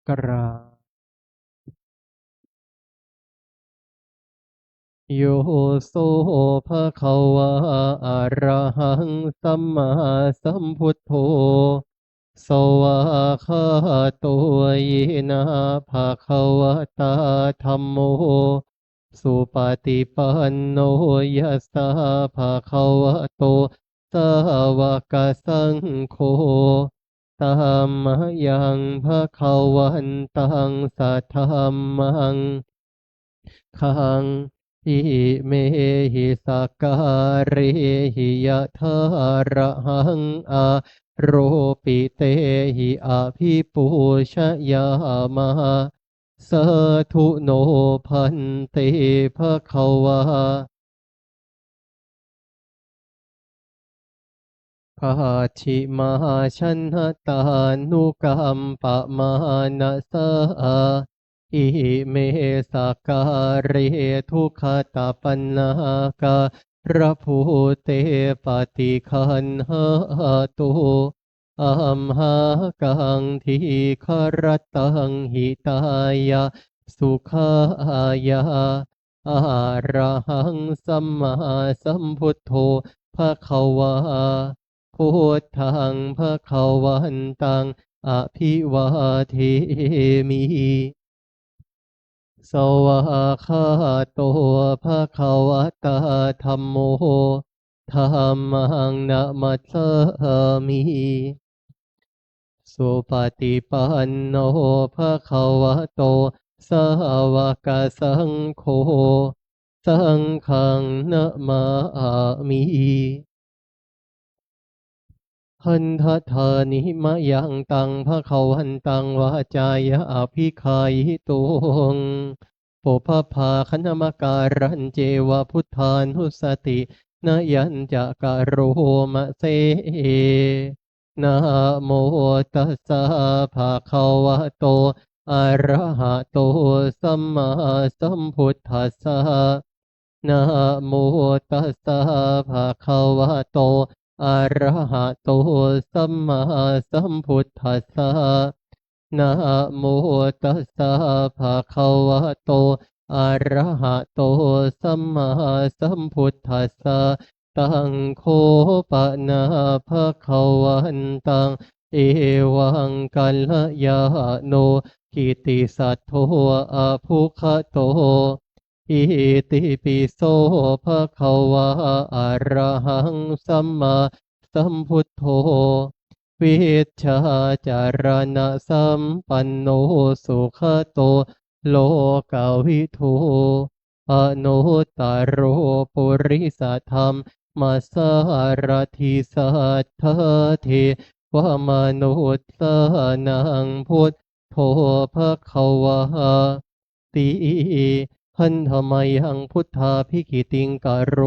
กราโยโสภะคะวะอะระหังสัมมาสัมพุทโธสวากขาโตยินะภะคะวะตาธัมโมสุปฏิปันโนยัสสะภะคะวะโตสาวกสังโฆตัมมะยังภะคะวันตังสัทธัมมังคัง อิเมหิสักการิหิยะทาระหังอาโรปิเตหิอาภิปูชยามะสาธุโนพันเตภะคะวาภาชิมาชันหตานุกัมปะมานะสาอิเมสกการเทุขตาปันนาการะภูเตปฏิคันหาตุอัมหากังทีคารตังหิตายะสุขายะอาระหังสัมมาสัมพุทโธภะคะวาพุทธังภะคะวันตังอภิวาเทมิ สวากขาโตภะคะวะตาธัมโมธัมมังนะมัสสามิสุปฏิปันโนภะคะวะโตสาวกสังโฆสังฆังนะมามิหันทธานิมะยังตังภะคะวันตังวาจายะอภิคายตุงปุพพาคณมการันเจวะพุทธานุสตินายัญจะกะโรมะเสนะโมตัสสะภะคะวะโตอะระหะโตสัมมาสัมพุทธัสสะนะโมตัสสะภะคะวะโตอะระหะโตสัมมาสัมพุทธัสสะนะโมตัสสะภะคะวะโตอะระหะโตสัมมาสัมพุทธัสสะตังโคปะนาภะคะวันตังเอวังกัลยาโนกิติสัทโธอะภุคะโตอิติปิโสภะคะวะอะระหังสัมมาสัมพุทโธวิชชาจารณะสัมปันโนสุขโตโลกาวิทูอนุตตรโรปุริสธรรมมาสารทิสัทธเทวมนุษย์สนังพุทโธภะคะวะติหันธรรมยังพุทธาภิกิติงกโร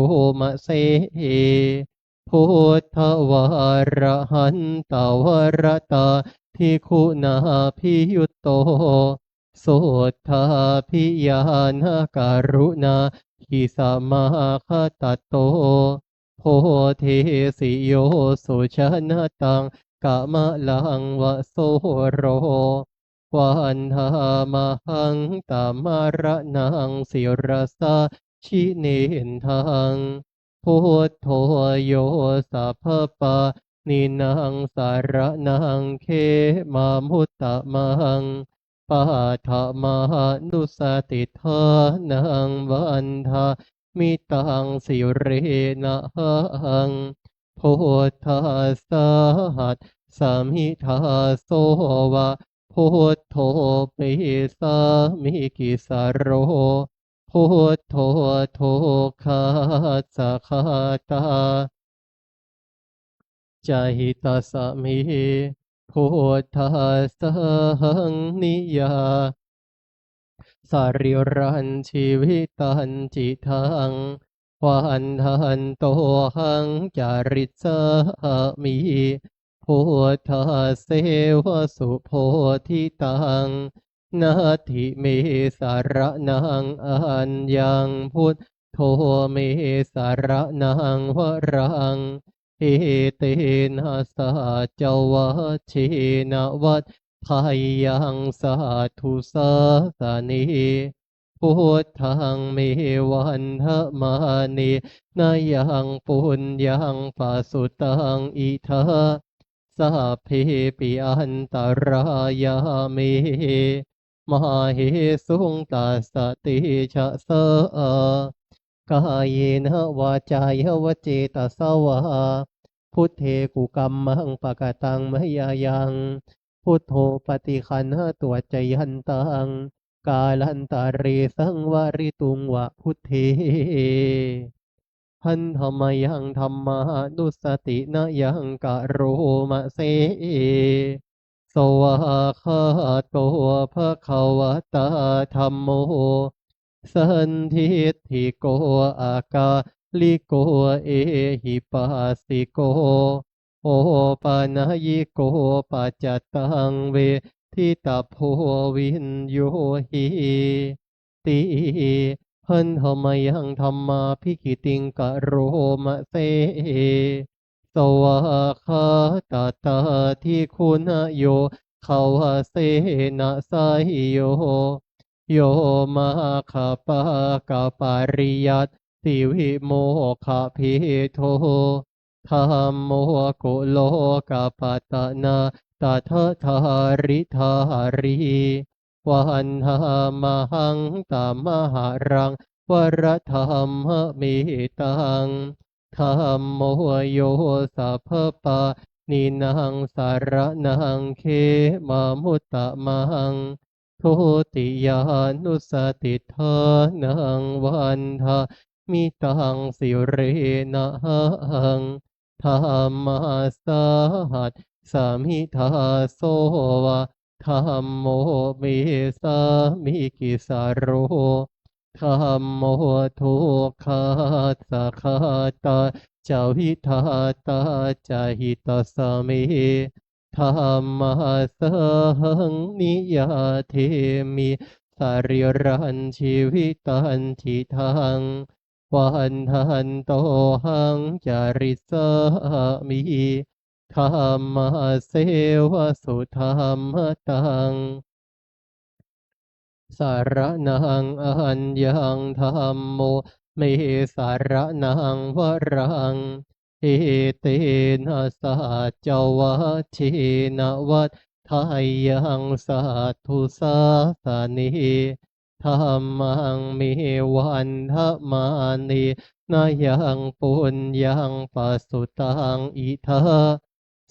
มะเสพุทธวารหันตวรตาทิคุณาภิยุตโตโสทาภิยานาการุณาหิสามาคตโตโพเทสิโยสุชนะตังกะมะลังวะโสโรวันธามหังตามารนังสิรสาชิเนนทังพุทโธโยสัพพปะนินางสารนังเขมามุตตะมังปาทะมหานุสติทานังวันทามิตังสิเรนะหังพุทธัสสะหัสสามิทาโสวะพุทโธปิสามิกิสารโรพุทโธโธคาสะคาตาจาหิตาสมิพุทธัสสะหังนิยาสาริรันชีวิตันจิทังวันทันโตหังจาริสามิพุทธเสวสุโพธิตังนาทิเมสารนังอัญญังพุทโธเมสารนังวรังเอเตนะสาจวัชเชนะวัด ทายังสาธุสาสนีพุทธังเมวันทมานินายังปุญญังปัสสุตังอิทาสัพเพปิอันตรายามิมเหสุงตัสสติชะสะกายเนวาจายวเจตสวาพุทเทกุกัมมังปะกะตังมยายังพุทโธปฏิคันหตัวใจยันตังกาลันตาเรสังวาริตุงวะพุทเทหันธรรมยังธรรมานุสตินะยังกะโรมะเสสวาคาโตภะคะวะตาธัมโมสันทิฏฐิโกอากาลิโกเอหิปัสสิโกโอปานายิโกปัจจตังเวทิตาโพวินโยหิติหันธรรมยังธรรมาภิกิติงกะโรมะเสสวาคาตาตาทิคุณโยเขาเสนะไสยโยโยมาคาปะกะปาริยัตติวิโมขะพิโทธัมโมกุโลกะปัตตนาตถาธาริธารีวันหามหังตามหารังวรธรรมมิตังธัมโมโยสัพพปะนินังสารนังเขมามุตตะมังทุติยานุสติทานังวันทามิตังสิเรนะหังธรรมาสาหัสสามิทาโสวะธัมโมเมสามิกิสารโรธัมโมทุกขาสัคาตาจาวิทาตาจาหิตาสเมธัมมาสหังนิยาเทมิสาริรันชีวิตันทิทังวันทันโตหังจาริสามิธรรมเสวสุธรรมตังสารนังอัญญังธรรมโมเมสารนังวรังเอเตนะสัจจวัชเชนะวัฏทายังสัทธุสาสนีธัมมังเมวันทมานินายังปุญญังปัสสุตังอิทา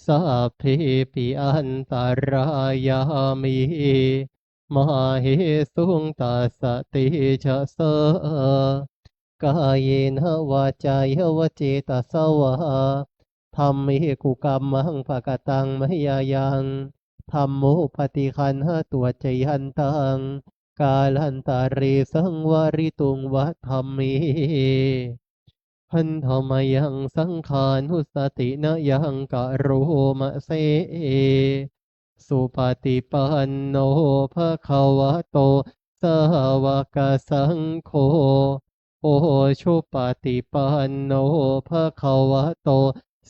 สัพเพปิอันตรายามิมเหสุงตัสสติชะสะกายเนวาจายวเจตสวาธัมเมกุกัมมังภะกะตังมยายังธัมโมปฏิคันหตัวใจยันตังกาลันตาเรสังวาริตุงวัฏธัมเมหันธรรมยังสังขานุสตินะยังกะโรมะเสสุปฏิปันโนภะคะวะโตสาวกสังโฆโอชุปฏิปันโนภะคะวะโต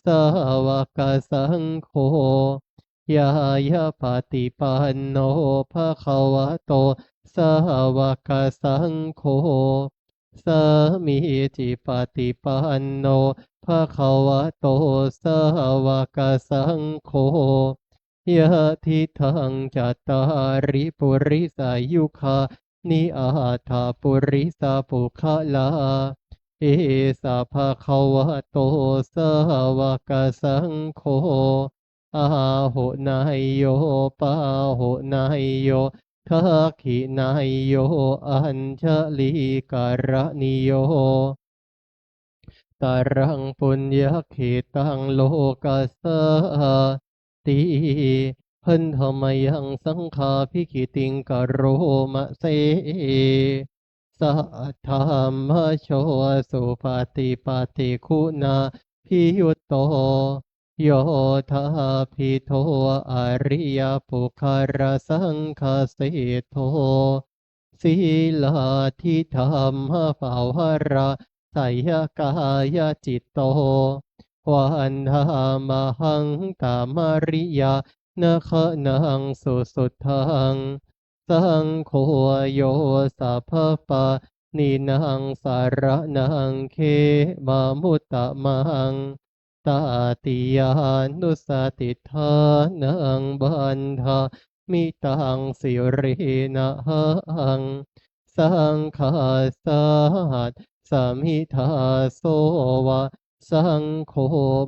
สาวกสังโฆยายาปฏิปันโนภะคะวะโตสาวกสังโฆสามีจิปฏิปันโนภะคะวะโตสาวกสังโฆยะทิทังจัตตาริปุริสายุคานิอาถาปุริสาปุคะลาเอสาภะคะวะโตสาวกสังโฆอาหุนายโยปาหุนายโยทักขินายโยอัญชลีการนิโยตารังปุญญเขตังโลกัสสาติหันธรรมยังสังฆาภิกิติงกะโรมะเสสัทธามโชสุปฏิปฏิคุณาพิยุตโตโยธาภิโทอริยปุคารสังคเสโทศีลาทิธรรมภาวราไสยกายจิตโตวันธามหังตามาริยา นะคะนังสุสุทังสังโฆโยสัพพปะนินังสารนังเคมามุตตะมังตาติยานุสติทานังบันทามิตังสิรินะหังสังฆาสาหัสสมิทาโสวะสังโฆ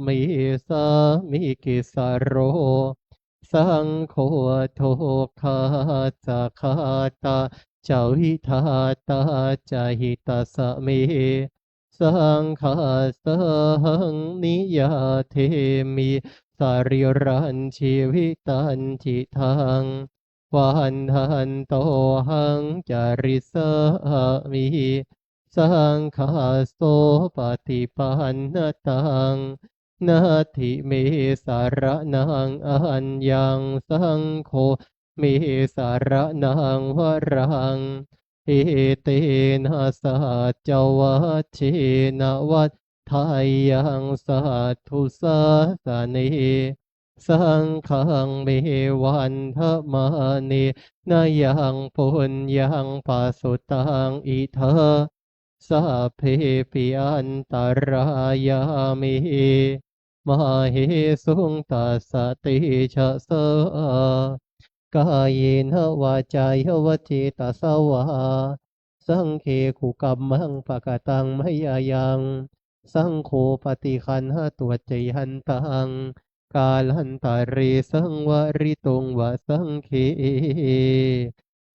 มิสามิกิสารโรสังโฆโทคาจาคาตาจาวิทาตาจาหิตาสะเมสังฆาสังนิยาเทมิสาริรันชีวิตันจิทังวันทันโตหังจาริสามิสังฆาโสปฏิปันนตังนาทิเมสารนังอัญญังสังโฆเมสารนังวรังเอเตนะสัจจวัชเชนะวัฏทายังสัทธุสาสเนสังฆังเมวันทมาเนนายังปุญญังปัสสุตังอิทาสัพเพปิอันตรายามิมเหสุงตัสสติชะสกายเยนะวาจายวจิตาสวาสังเคขุกัมมังปะกะตังมยายังสังโฆปฏิคันหตัวจยันตังกาลันตาเรสังวริตุงวะสังเค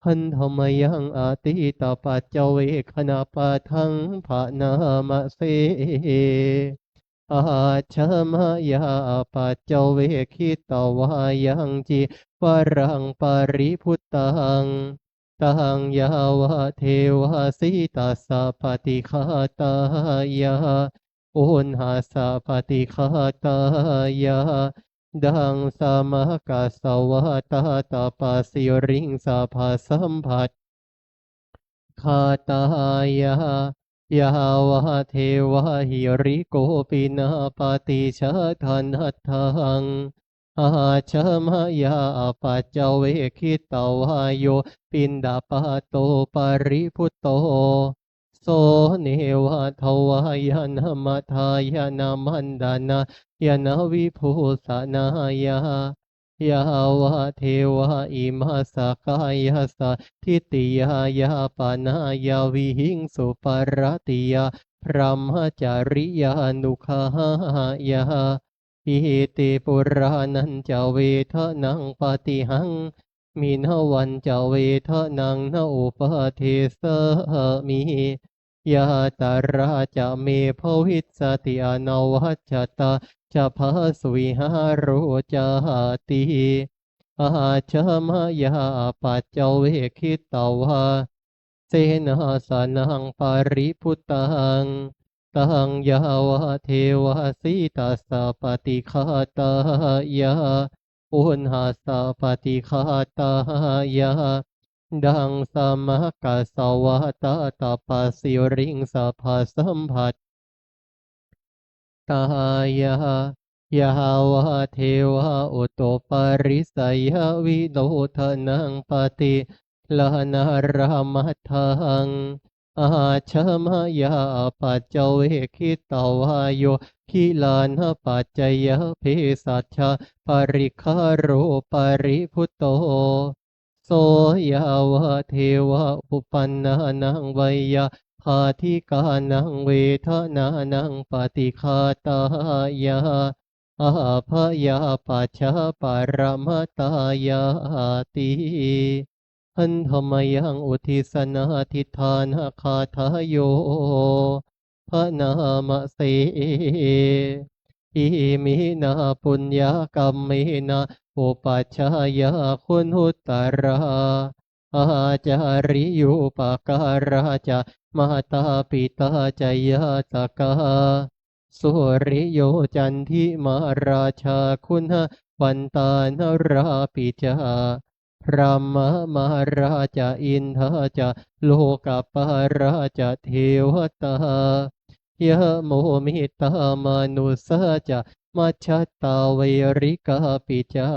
หันธรรมยังอาติตาปัจเจเวคณาปะทังภะนามะเสอาชมายาปัจเจเวคิตวายังจิวรังปริพุตตังตังยาวะเทวะสิตัสสะปฏิฆาตายาอุณหาสะปฏิฆาตายาดังสามกัสสวะตาตาปาสิริงสาภาสัมผัสคาตายายาวะเทวะหิริโกปินาปฏิชาทันหัตถังอาชมายาปัจเจเวคิตวายโยปินดาปะโตปริพุตโตโสเนวะทวายานมัทายานามันดานายานาวิภูสนายายาวะเทวะอิมาสกายาสทิติยายาปนายาวิหิงสุปรติยาพรหมจาริยานุขายาอิติปุรานันจเวทนังปฏิหังมินวันจเวทนังนอุปเทสมิยาตาราจะเมภวิสติอนวัจจตาจะพาสุวิหารุจาติอาชมายาปัจเจเวคิตวาเสนาสนังปาริพุตตังตังยาวะเทวะสิตัสสะปฏิฆาตายาอุณหาสะปฏิฆาตายาดังสมกัสสวะตาตาปาสิริงสาภาสัมผัสตายายาวะเทวะอุตโตปาริสยวิโดทนังปฏิลานารามัทธังอาชมายาปัจเจเวคิตวายโยคิลานปัจจยเพสัชชะปริคาโรปริพุตโตโสยาวะเทวะอุปันนานังไวยาพาธิกานังเวทนานังปฏิคาตายาอาภยาปัจฉาปารมตายาติหันธรรมยังอุทิสนาทิฏฐานาคาทายโยพระนามเสอิมินาปุญญากรรมเมนะอุปัชฌายาคุณหุตตราอาจาริยุปการาจะมาตาปิตาจยาตกาสุริโยจันทิมาราชาคุณวันตานราปิจาพระมมาราชาอินทาจะโลกปาราชาเทวตายะโมมิตามนุสสะจะมัชฌตตาเวริกาปิจา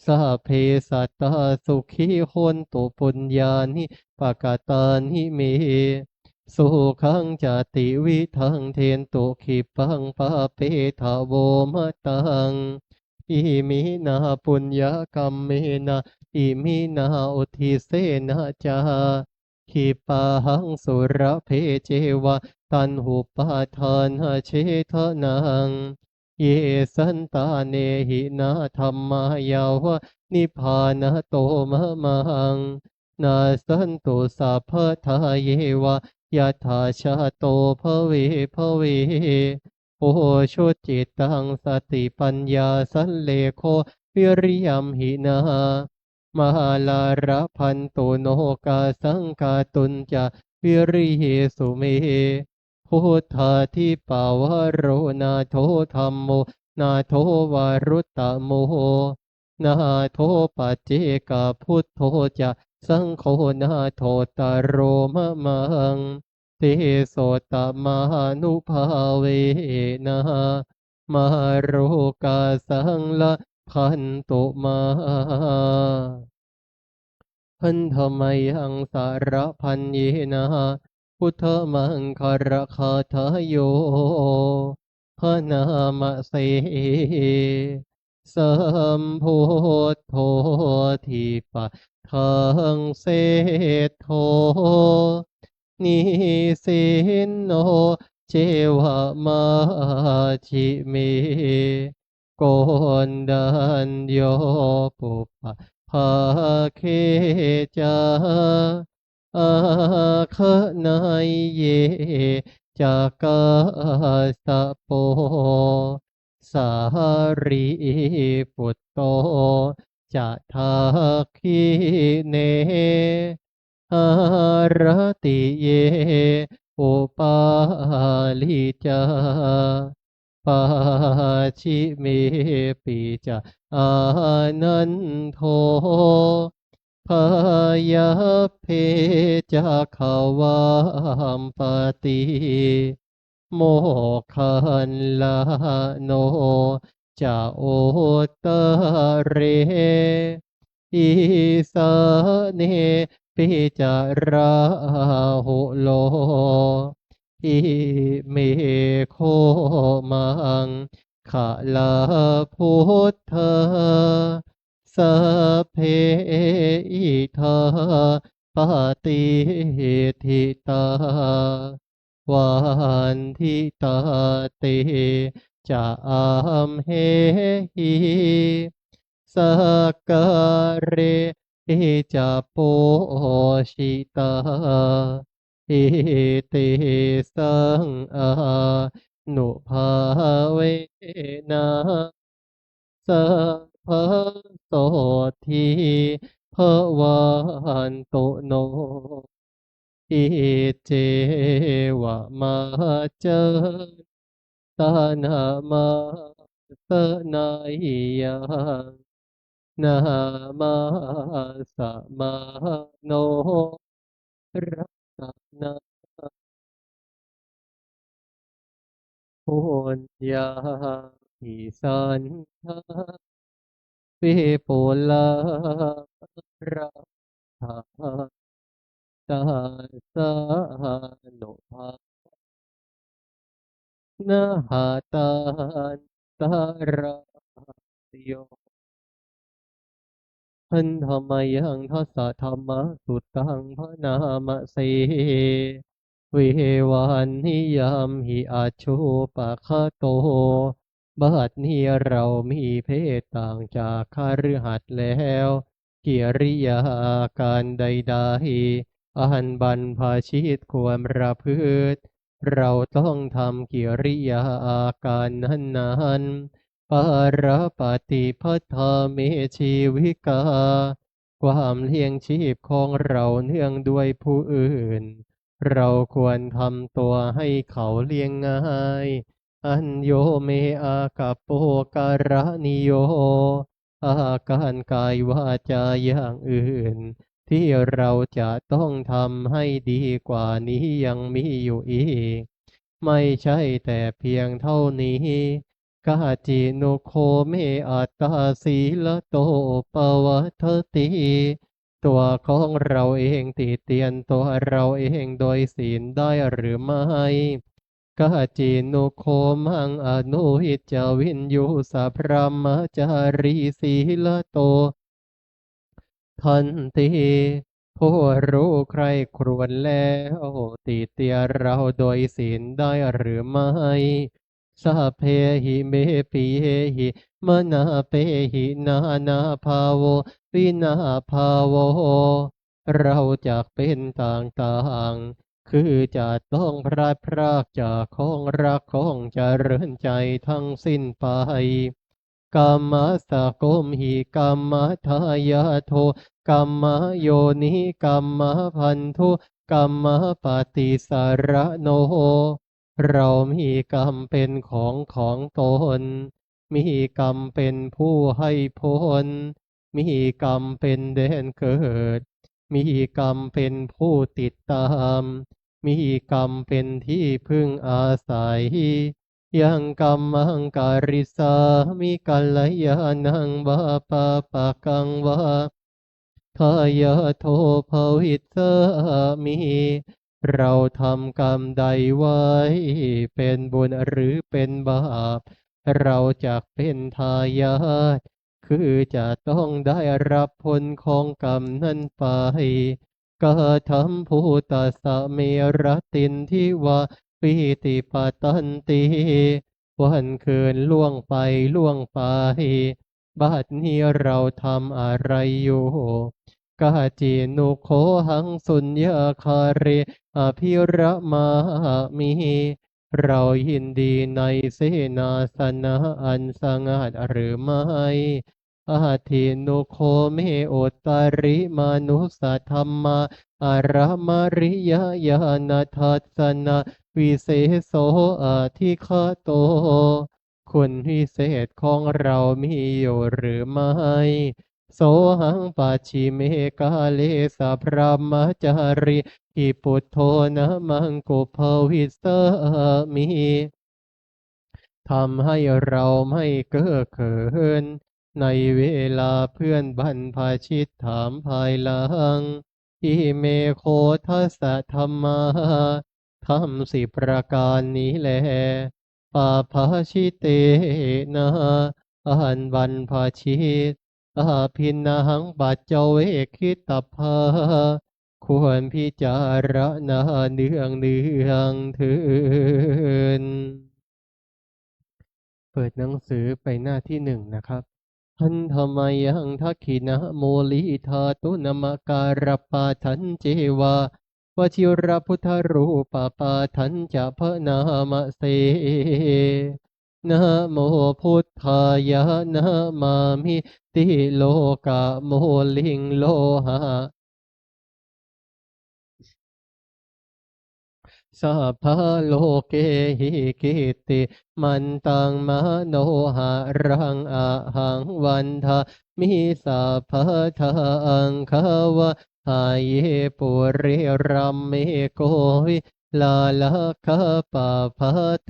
สัพเพสัตตาสุขีโหนตุปุญญานิปกตานิเมสุขังจติวิทังเทนตุขิปังปะเปทาโวมะตังอิมินาปุญญกรรมเมนะอิมินาอุทิเสนะจาขิปะหังสุรเพเจวะตันหุปาทานหเชทนังเยสันตาเนหินาธรรมายาวะนิพพานโตมะมังนาสันตุสัพพทาเยวะยะถาชาโตภเวภเวโอชุจิตตังสติปัญญาสันเลโควิริยัมหินามหาลาระพันตุโนกาสังกาตุนจะวิริเยสุเมพุทธาทิปาวโรนาโทธรรมโมนาโทวารุตตโมนาโทปัจเจกพุทโธจะสังโฆนาโทตโรมะมังเตโสตมานุภาเวนะมาโรกาสังละพันตุมาพันธไมยังสารพันเยนะพุทธมังคารคาทายโยพระนามเสสัมพุทโธทิปะทังเสโทนิสินโนเจวะมาชิเมโกนดันโยปุปปะภาเคจาอาคนายเยจากาสะโปสารีปุตโตจะทักขิเนหารติเยอุปาลิจาปาชิเมปิจะอานันโทพายาเพจะขาวามปติโมคันลาโนจะโอตเรอิสาเนปิจาราหุโลอิเมโคมังขะลาพุทธาสัพเพอิทาปฏิทิตาวานทิตาเตจะอามเหหิสักการเรจะโปชิตาอิเตสังอานุภาเวนะสัพพโสทีภวันตุโนอิเจวะมาเจตานามาสนายยังนามาสมาโนรัตนาปุญญาภิสันทาวิปุลาราภาตาสานุภานาหาตันตารโย หันธรรมยังทัสสะธรรมะสุตตังพระนามเสวิวันนิยามหิอาชูปะคะโตบัดนี้เรามีเพศต่างจากคฤหัสถ์แล้วกิริยาอาการใดๆอันบรรพชิตควรประพฤติเราต้องทำกิริยาอาการนั้นๆ ปารปฏิพัทธาเมชีวิกาความเลี้ยงชีพของเราเนื่องด้วยผู้อื่นเราควรทำตัวให้เขาเลี้ยงง่ายอัญโยเมอากัปโปการะนิโยอาการกายวาจาอย่างอื่นที่เราจะต้องทำให้ดีกว่านี้ยังมีอยู่อีกไม่ใช่แต่เพียงเท่านี้ กาจินุโคเมอัตตาสีละโตปวัตติตัวของเราเองติเตียนตัวเราเองโดยศีลได้หรือไม่กาจินุโคมังอนุหิตจวินยูสัพพรหมจารีสีละโตทันติผู้รู้ใครครวญแล้วติเตียนเราโดยศีลได้หรือไม่สัพเพหิเมปิเหิมนาเปหินานาภาโววินาภาโวเราจะเป็นต่างๆคือจะต้องพลัดพรากจากของรักของเจริญใจทั้งสิ้นไปกรรมสะโกมหิกรรมทายาโทกรรมโยนิกรรมพันธุกรรมปฏิสารโนเรามีกรรมเป็นของตนมีกรรมเป็นผู้ให้ผลมีกรรมเป็นแดนเกิดมีกรรมเป็นผู้ติดตามมีกรรมเป็นที่พึ่งอาศัยยังกัมมังการิสามิกัลยาณังบาปะปะกังวาทายาโทภวิตสามิเราทำกรรมใดไว้เป็นบุญหรือเป็นบาปเราจะเป็นทายาทคือจะต้องได้รับผลของกรรมนั้นไปกาธรรมภูตัสสะเมรตินทิวาปิติปตันติวันคืนล่วงไปล่วงไปบัดนี้เราทำอะไรอยู่กาจินุโคหังสุญญาคาเรอภิระมามิเรายินดีในเสนาสนะอันสงัดหรือไม่อาทินุโคเมโอตตาริมานุสัทธรรมาอารามริยญาณทัสสนะวิเศษโสอาทิคาโตคุณวิเศษของเรามีอยู่หรือไม่โสหังปัจฉิเมกาเลสัพพรหมจาริอิปุตโทนะมังกุภวิสามิทำให้เราไม่เก้อเขินในเวลาเพื่อนบรรพชิตถามภายหลังอิเมโคทัสสะธรรมาทำสิประการนี้แลปาภาชิเตนะอันบรรพชิตอาภินหังปัจเจเวคิตภาควรพิจารณาเนืองถึนเปิดหนังสือไปหน้าที่หนึ่งนะครับทันธรรมยังทักขินะโมลิธาตุนมการปาทันเจวาวชิรพุทธรูปปาทันจะพระนามเสนะโมพุทธายะนะมามิติโลกะโมลิงโลหะ สัพพะโลเกหิกิติมันตังมโนหะรังอะหังวันทามิสัพพะทาอังคาวะหายเยปุริรัมเมโกวิลาลาคาปะพะเต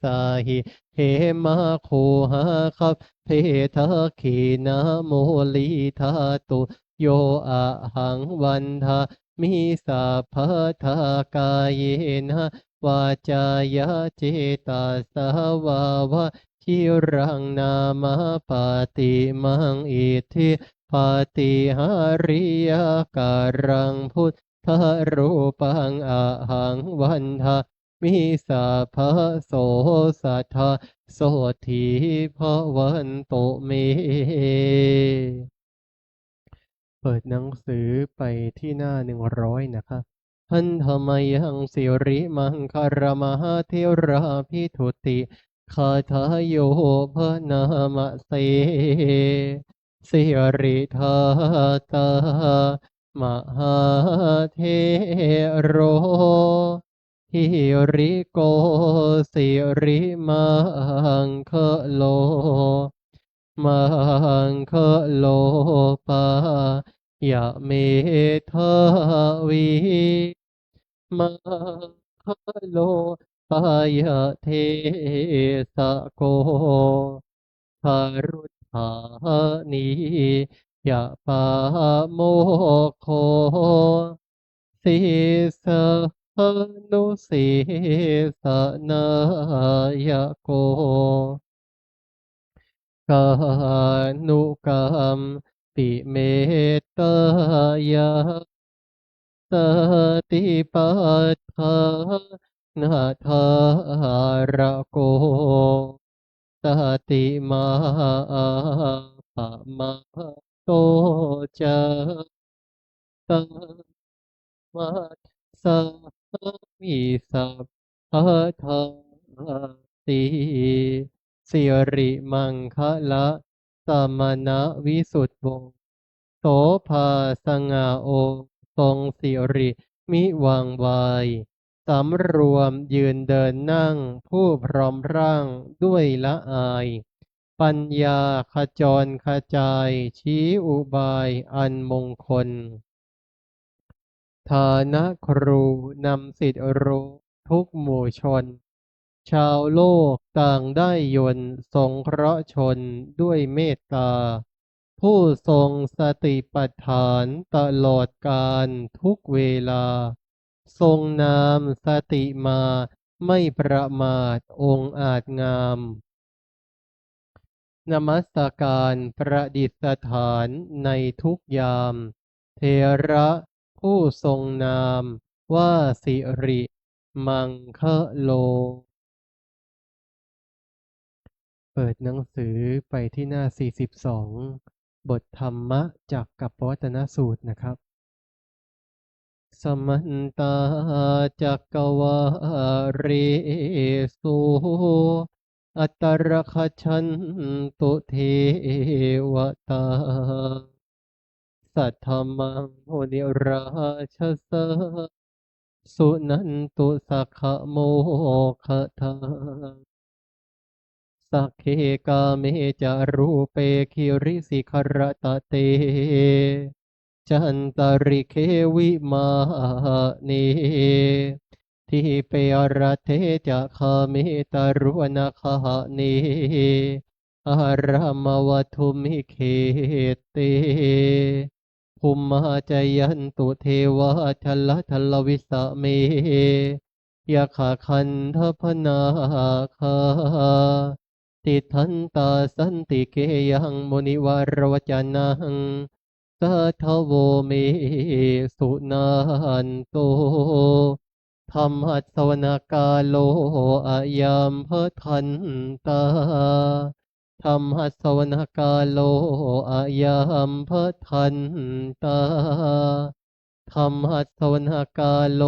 สาหิเหมาคูหาคับเพทะขีนาโมลีธาตุโยอะหังวันทามิสัพพะทากายนะวาจายะเจตาสาวาวะชิรังนามาปาติมังอิทธิปาติหาริยาการังพุทธรูปังอะหังวันทามิสัพพะโสสัทธาโสทีภวันโตเมเปิดหนังสือไปที่หน้า100นะครับหันธรรมยังสิริมังคารมหาเทราพิทุติคาทายโยพนามเสสิริธาตามหาเทโรหิริโกสิริมังคะโลมังคะโลปายะเมทาวีมังคะโล ปายเทสะโกคารุธานียะปาโมโคสีสะนุสีสะนายโกกานุกรรมปิเมตตายะสติปัฏฐานาทาระโกสติมาปะมาโตจาตังมัสสามิสัพพะทาติสิริมังคะละสมณวิสุทธิวงศ์โสภาสง่าโอทรงสิริมิวังวายสำรวมยืนเดินนั่งผู้พร้อมร่างด้วยละอายปัญญาขจรขจายชี้อุบายอันมงคลฐานะครูนำสิทธิรู้ทุกหมู่ชนชาวโลกต่างได้ยนต์สงเคราะห์ชนด้วยเมตตาผู้ทรงสติปัฏฐานตลอดกาลทุกเวลาทรงนามสติมาไม่ประมาทองค์อาจงามนมัสการประดิษฐานในทุกยามเทระผู้ทรงนามว่าสิริมังคะโล เปิดหนังสือไปที่หน้า 42 บทธรรมะจากกัปปวัตตนสูตรนะครับ สมันตาจักกวาเรสุอัตตรคชันตุเทวตาสัทธมังโมนิราชสะสุนันตุสักขโมคทาสักเคกาเมจารูเปคิริสิขรตะเตจันตริเควิมาเนทิเปรเทจะคาเมตารุณคหะเนอารามวัตุมิเขเตภูมิมาจยันตุเทวะทัลทัลวิสะเมยะขาคันทพนาคาติทันตาสันติเกยังมุนิวารวจานังสัทธโวเมสุนันโตธรรมัสสวนากาโลอายามพทันตาธรรมัสสวนากาโลอายามพทันตาธรรมัสสวนากาโล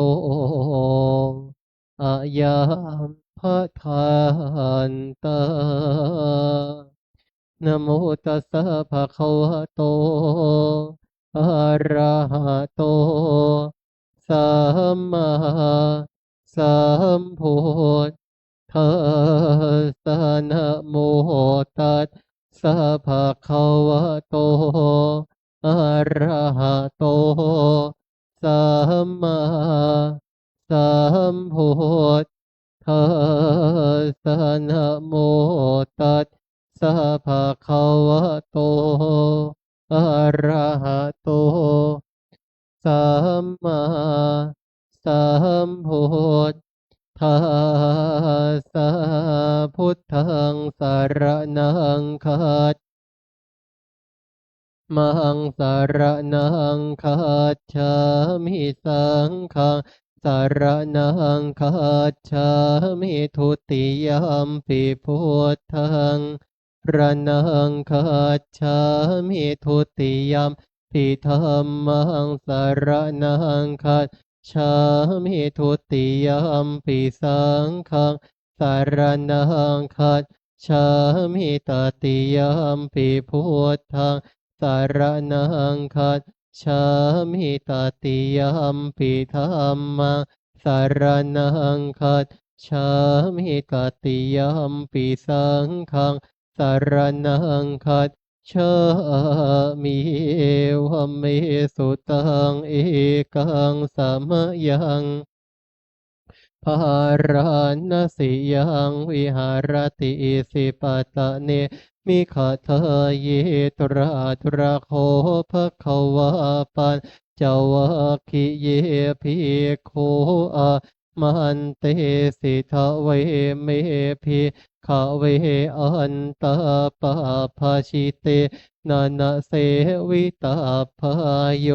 อายามพทันตานะโมตัสสะภะคะวะโตอะระหะโตสัมมาสัมพุทธัสสะนะโมตัสสะภะคะวะโตอะระหะโตสัมมาสัมพุทธัสสะนะโมตัสสะภะคะวะโตอะระหะโตสัมมาสัมพุทธัสสะพุทธังสรณังคัจมังสารนังคัจฉามิสังฆังสารนังคัจฉามิทุติยมปิพุทธังรนังคัจฉามิทุติยมปิธัมมังสารนังคัจฉามิทุติยมปิสังฆังสารนังคัจฉามิตติยมปิพุทธังสารนังคัจฉามิตติยมปิธัมมังสารนังคัจฉามิตติยมปิสังฆังสารนังคัจฉามิเอวเมสุตังเอกังสมยัง ภารานสิยังวิหารติสิปตะเนมิขะเทเยตระตระโคภะคะวะปัญจวัคคิเยภิกขุอามันเตสิทะเวเมภิกขเวอันตปาภาชิเตนานาเสวิตาภายโย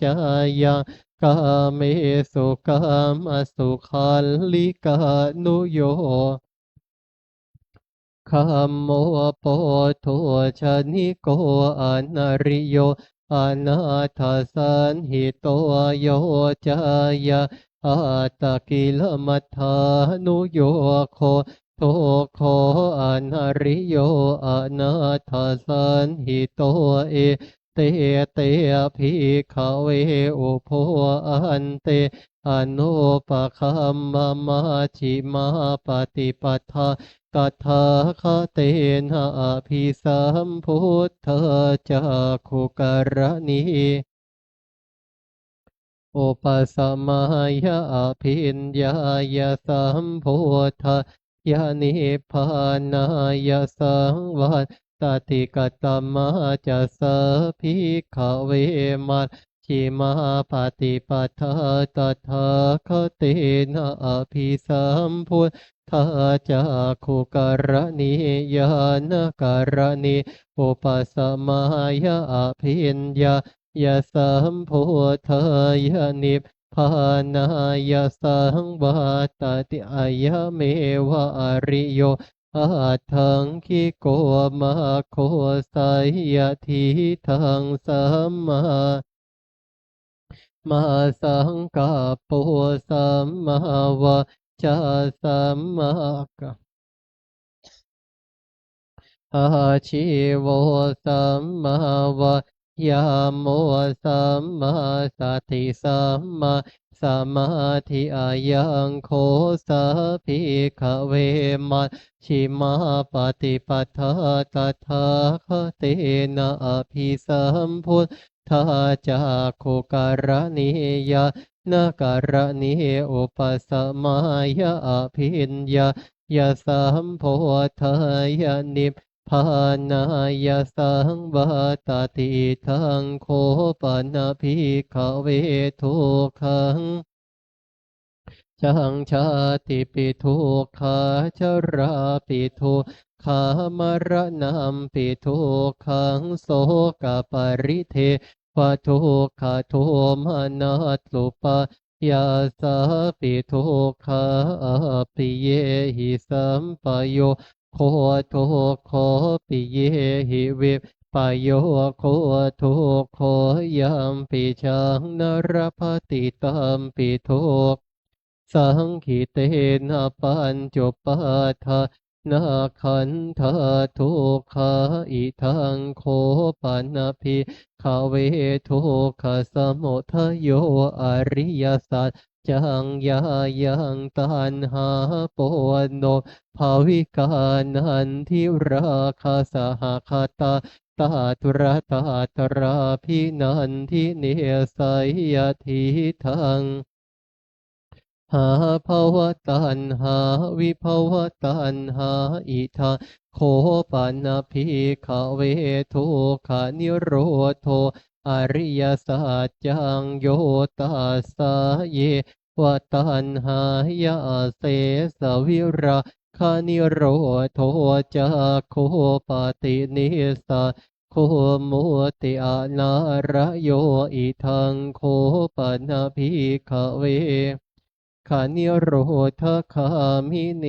จายังกาเมสุกามสุขันลิกานุโยคัมโมโปโทชนิโกอนาริโยอนาถาสันหิโตโยจายาอาตากิลมัฏฐานุโยโคโทโคอนาริโยอนาถาสันหิโตเอเตเตภิกขเวอุโพอันเตอนุปคัมมามาชิมาปฏิปทาตถาคเตนะอภิสัมพุทธจักขุกรณีอุปสมัยอภิญญายสัมโพธายานิพพานายสังวัตติกตมาจะสภิกขเวมัชชิมาปฏิปทาตถาคเตนะอภิสัมพุทธาจักขุกรณียานการณีอุปสมัยอภิญญายะสัมโพธายานิพพานายะสังวัตติอายะเมวะอริโยอาทังคิโกมาโคไสยทิทังสัมมาสังกัปโปสัมมาวาจาสัมมากัป อาชิโวสัมมาวายาโมสัมมาสติสัมมาสมาธิอายังโคสะภิกขเวมัชชิมาปฏิปทาตถาคเตนะอภิสัมพุทธาจักขุการณิยานการณิอุปสมัยอภิญญายาสัมโพธายานิพพานายสังวาตติทังโคปนาภิกขเวทุกขังจังชาติปิทุกขาชราปิทุกขามรณะปิทุกขังโสกปริเทวทุกขโทมานัสสุปยาสาปิทุกขาปิเยหิสัมปโยโคทุกโคปิเยหิวิปปโยโคทุกโคยัมปิชังนรปฏิตัมปิทุกสังขิเตนะปัญจุปาทานาขันธาทุกขาอิทังโคปันภิขเวทุกขสมุทโยอริยสัจจังยายังตันหาปวนโนภาวิกานันทิราคาสหคตาตาตุระตาตราพินันทิเนสัยยทิทังหาภวตันหาวิภวตันหาอิทาโคปันภิกขเวทุกขานิโรโทอริยสัจจังโยตัสสะเยวตันหายาเสสวิราคานิโรโทจักโคปตินิสาโคมุติอานาระโยอิทังโคปันภิกขเวขานิโรธคามิเน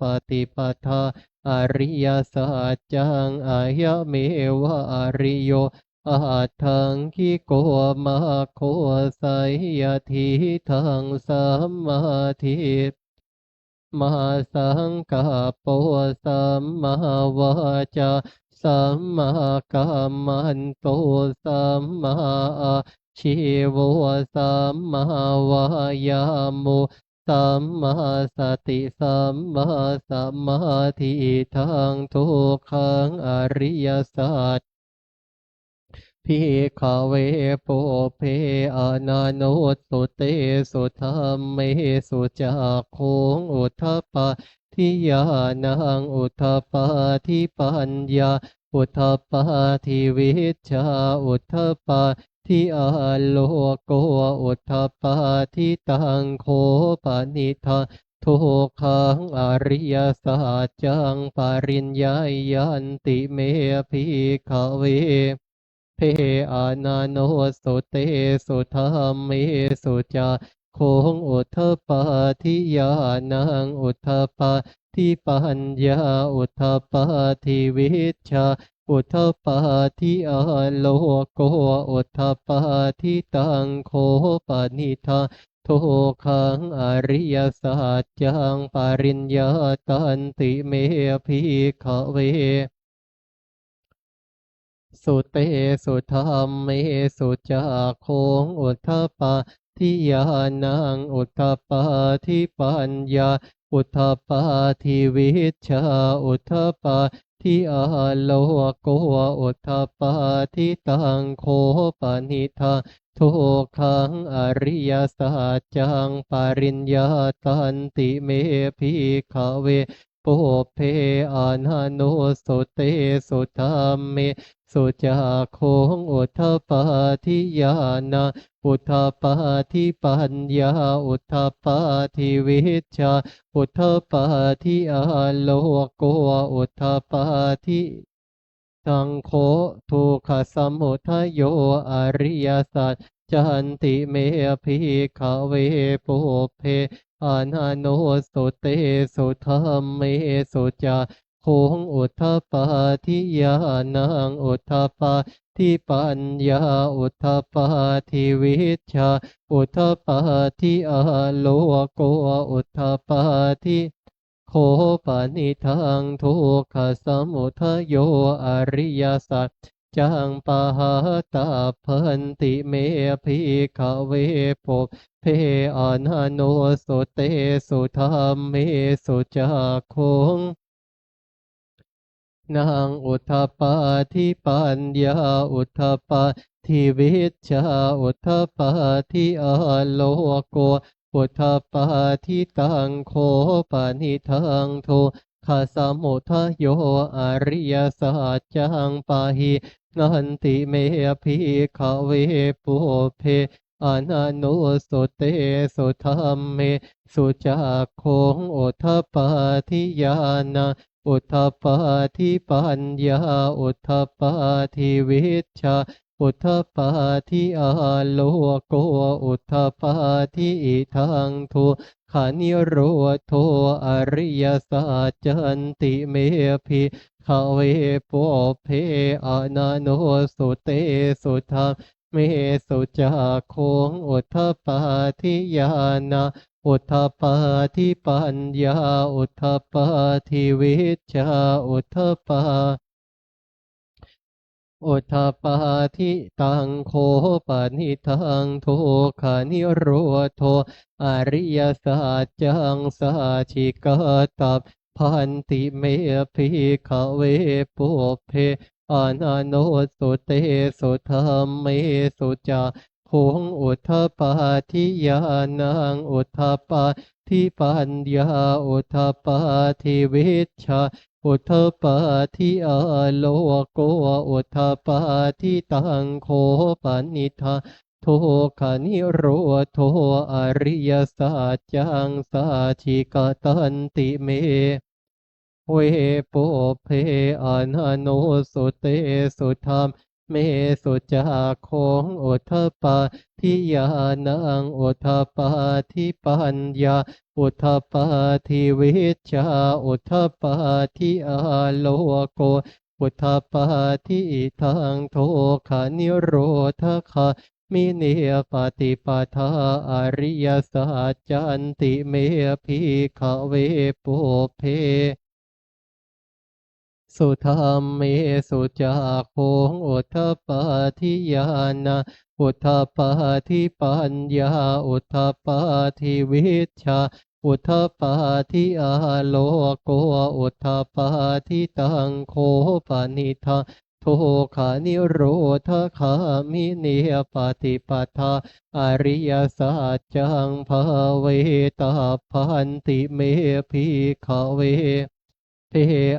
ปฏิปทาอริยสัจจังอายะเมวะอริโยอาทังคิโกมาโคไสยทิทังสัมมาทิมาสังกัปโปสัมมาวาจาสัมมากัมมันโตสัมมาอาชิวสัมมาวายามุสัมมาสติสัมมาสมาธิทังทุกขังอริยสัจ ภิกขเวปุเพอานาโนสุเตสุธัมเมสุจักขุงอุทธปปาทิยานังอุทธปาทิปัญญาอุทธปาทิวิชชาอุทธปาทิอาโลโกอุทธปาทิตังโคปนิทาทุกขังอริยสัจจังปริญญายันติเมภิกขเวเพอานาโนสุเตสุธัมเมสุจาโคงอุทธปาทิยานังอุทธปาทิปัญญาอุทธปาทิวิชชาอุทธปาทิอาโลโกอุทธปาทิตังโคปนิทาทุกขังอริยสัจจังปริญญาตันติเมภิกขเวสุเตสุธรรมเมสุจักโคงอุทธปาทิยานังอุทธปาทิปัญญาอุทธปาทิวิชชาอุทธปาทิอาโลโกอุทธปาทิตังโคปนิทาทุกขังอริยสัจจังปริญญาตันติเมภิกขเวปุเพอานาโนสุเตสุธรรมเมสุจักโคงอุทธปาทิยานาอุทธปาทิปัญญาอุทธปาทิวิชชาอุทธปาทิอาโลโกอุทธปาทิสังโฆทุกขสมุทัยโยอริยสัจจันติเมภิกขเวปุเพอานาโนสุเตสุธัมเมสุจาโคงอุทธปาทิยานังอุทธปาทิปัญญาอุทธปาทิวิชชาอุทธปาทิอาโลโกอุทธปาทิโคปนิทังทุกขสมุทัยโยอริยสัจจังปะหาตาพันติเมภิกขเวปุเพอานาโนสุเตสุธัมเมสุจักขุงนางอุทธปาทิปัญญาอุทธปาทิวิชชาอุทธปาทิอาโลโกอุทธปาทิตังโคปนิทังทุกขสมุทัยโยอริยสัจจังปะหินันติเมภิกขเวปุเพอานาโนสุเตสุธัมเมสุจักโคงอุทธปาทิยานาอุทธปาทิปัญญาอุทธปาทิวิชชาอุทธปาทิอาโลโกอุทธปาทิอิทังทุขานิโรโทอริยสัจจันติเมภิกขเวปุเพอานาโนสุเตสุธัมเมสุจักโคงอุทธปาทิยานาอุทธปาทิปัญญาอุทธปาทิวิชชาอุทธปาอุทธปาทิตังโคปนิทังทุกขานิโรโทอริยสัจจังสาชิกตับพันติเมภิกขเวปุเพอานาโนสุเตสุธัมเมสุจาโคงอุทธปาทิยานังอุทธปาทิปัญญาอุทธปาทิวิชชาอุทธปาทิอาโลโกอุทธปาทิตังโคปนิทาทุกขานิโรโทอริยสัจจังสาชิกตันติเมเวปุเพอานาโนสุเตสุธัมเมสุจักโคงอุทธปาทิยานังอุทธปาทิปัญญาอุทธปาทิวิชชาอุทธปาทิอาโลโกอุทธปาทิทังโทขานิโรธคามิเนปฏิปทาอริยสัจจันติเมภิกขเวปุเพสุธรรมเมสุจักโคงอุทธปาทิยานาอุทธปาทิปัญญาอุทธปาทิวิชชาอุทธปาทิอาโลโกอุทธปาทิตังโคปนิทา ทุกขานิโรธคามิเนปฏิปทาอริยสัจจังภาเวตาพันติเมภิกขเวเท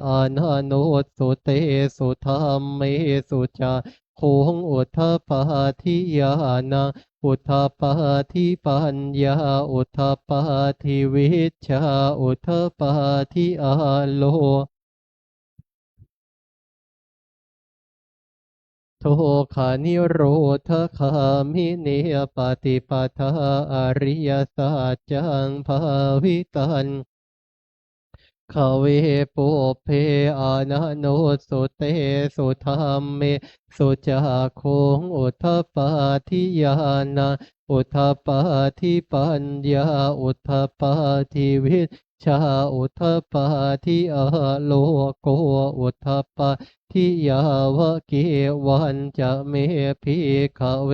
อานาโนสุเตสุธรรมเมสุจาโคงอุทธปาทิยานาอุทธปาทิปัญญาอุทธปาทิวิชชาอุทธปาทิอาโลทุกขานิโรธคามิเนปฏิปทาอริยสัจจังภาวิตันขเวปุเพอานาโนสุเตสุธรรมเมสุจักโคงอุทธปาทิยานาอุทธปาทิปัญญาอุทธปาทิวิชชาอุทธปาทิอโลโกอุทธปาทิยาวะเกวันจะเมภิกขเว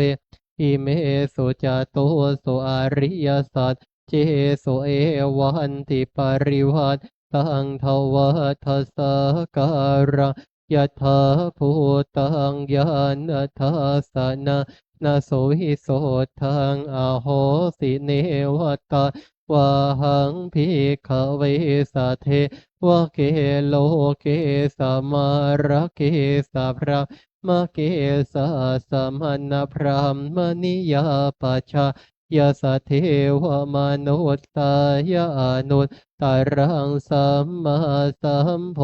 อิเมสุจโตสุอริยสัจเจสุเอวันติปริวัตตังทวัฏสาการะยะถาภูตังยานทัสสนะนาโสหิโสทังอโหสิเนวตาวาหังภิกขเวสะเทวะเกโลเกสมาระเกสะพระมะเกสะสมณพรามมณิยาปัชฌายาสะเทวมนุตตายานุตตารังสัมมาสัมโพ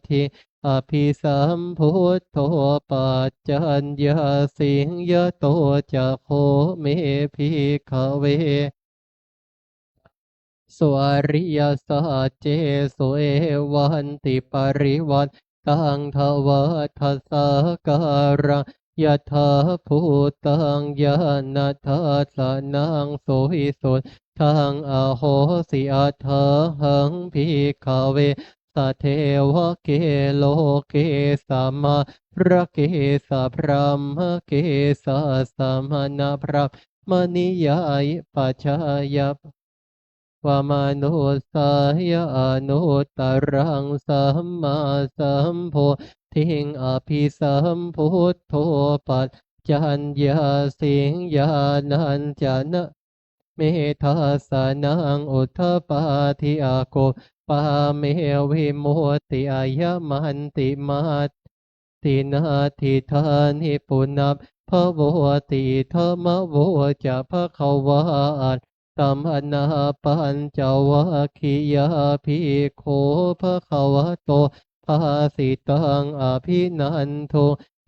ธิอภิสัมพุทโธปัจจัญญาสิงยโตจะโคเมภิกขเวสวาริยสัจเจสุเอวันติปริวัตตังทวัฏสาการะยะถาภูตังยานาทัสสะนังโสหิสุทางอโหสิอัฏฐาหังภิกขเวสัทเทวะเกโลเกสัมมาระเกสัพรามเกสัสสมณพระมณิยายปัจจายะวามนุสายอนุตตรังสัมมาสัมโพธิงอภิสัมพุทโธปัจจัญญาสิงญาณัญจนะเมทัสสนังอุทธปาทิอาโกปาเมวิโมติอายมันติมาตินาทิธานิปุนับพระโวติธรรมโวจะพระเขาวาตัมอนาปัญจวัคคียาภิกขุภะคะวะโตภาสิตังอภินันโท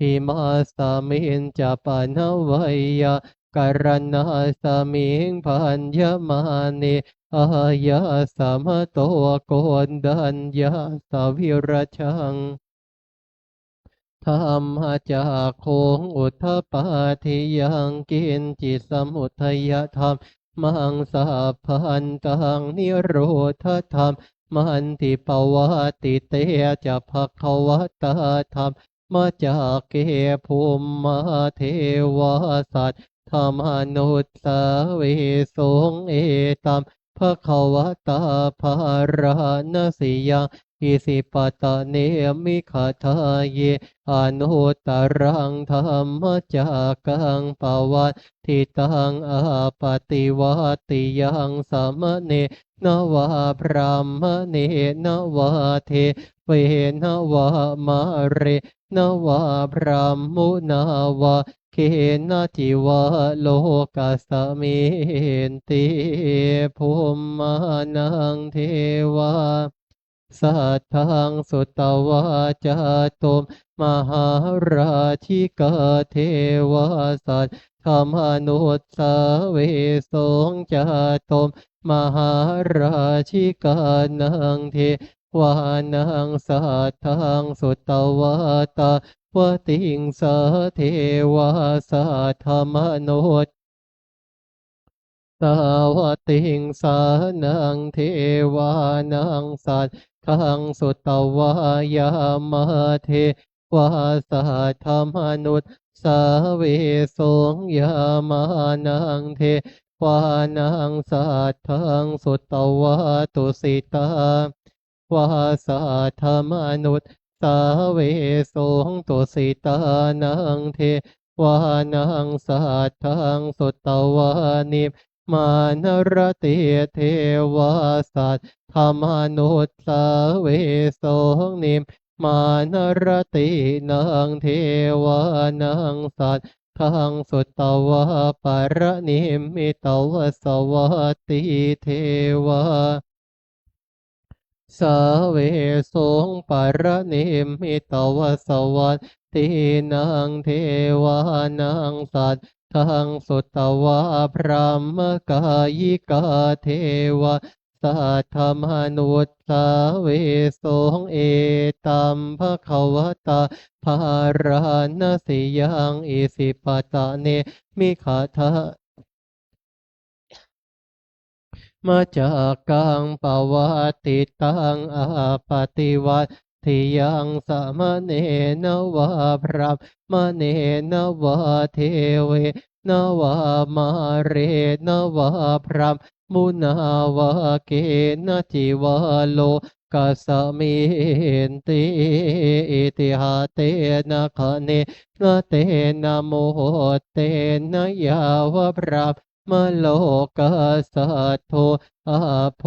อิมาสามินจะปานาวัยยะการณาสามิงพันยมานิอายาสามโตโกนดัญญาสาวิรชังธรรมจากโคงอุทธปาทิยังกินจิตสมุทัยธรรมมังสาพันตังนิโรธธรรมมันติปวาติเตจะภควตาธรรมมาจากเกภูมิมาเทวาสัตธรรมนุตสาเวสงเอตัมภควตาภารณสิยังอิสิปตะเนมิขทาเยอนุตตรังธรรมจากกังปวัตทิตังอาปติวัติยังสมเนนวาพรามเนนวาเทเวนวามาเรนวาพรามมุนาวาเขนะจิวะโลกัสสมินติภูมิมานังเทวาสัทธังสุตวาจาตุมมหาราชิกาเทวาสัตธรรมนุตสาเวสงจาตุมมหาราชิกานังเทวานังสัทธังสุตวาตาวติงสาเทวาสัทธรรมนุตสาวติงสานังเทวานังสัตทังสุตวายามาเทวาสัทธมนุตสาเวสงยามานังเทวานังสัทธังสุตวาตุสิตาวาสัทธมนุต สาเวโสงตุสิตานังเทวานังสัทธังสุตตวานิมานรติเทวาสัตธรรมนุตสาเวโสงนิมมานรตินางเทวานังสัตทังสุตตวะปรนิมมิตวสวัตติเทวาสาเวสงปรนิมมิตวสวัตตินางเทวานังสัตทังสุตตวะพระมกายิกาเทวาสัทธมนุตสาเวสงเอตัมภะคะวตาภารานสิยังอิสิปตะเนมิขะทะ มาจากกังปวัตติตังอาปฏิวัติยังสามเณนวาพระมเณนวาเทเวนวามาเรนวาพระมุนาวาเกนจิวาโลกัสมินติอิติหาเตนะคะเนนะเตนะโมเตนะยาวะพระมโลกัสสะโทอาโภ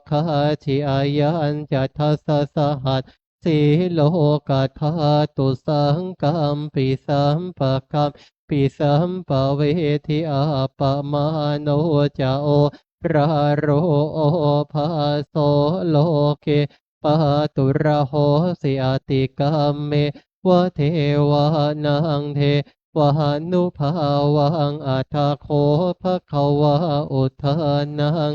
คาชิอายัญจะทัสสะหัสสีโลกัทาตุสังกัมปิสัมปะกัมปิสัมปะเวทิอาปะมาโนจะโอราโรโอภาโสโลเกปะตุระโหสิอาติกัมเมวะเทวานังเทวานุภาวังอัตถโคภะคะวะอุทานัง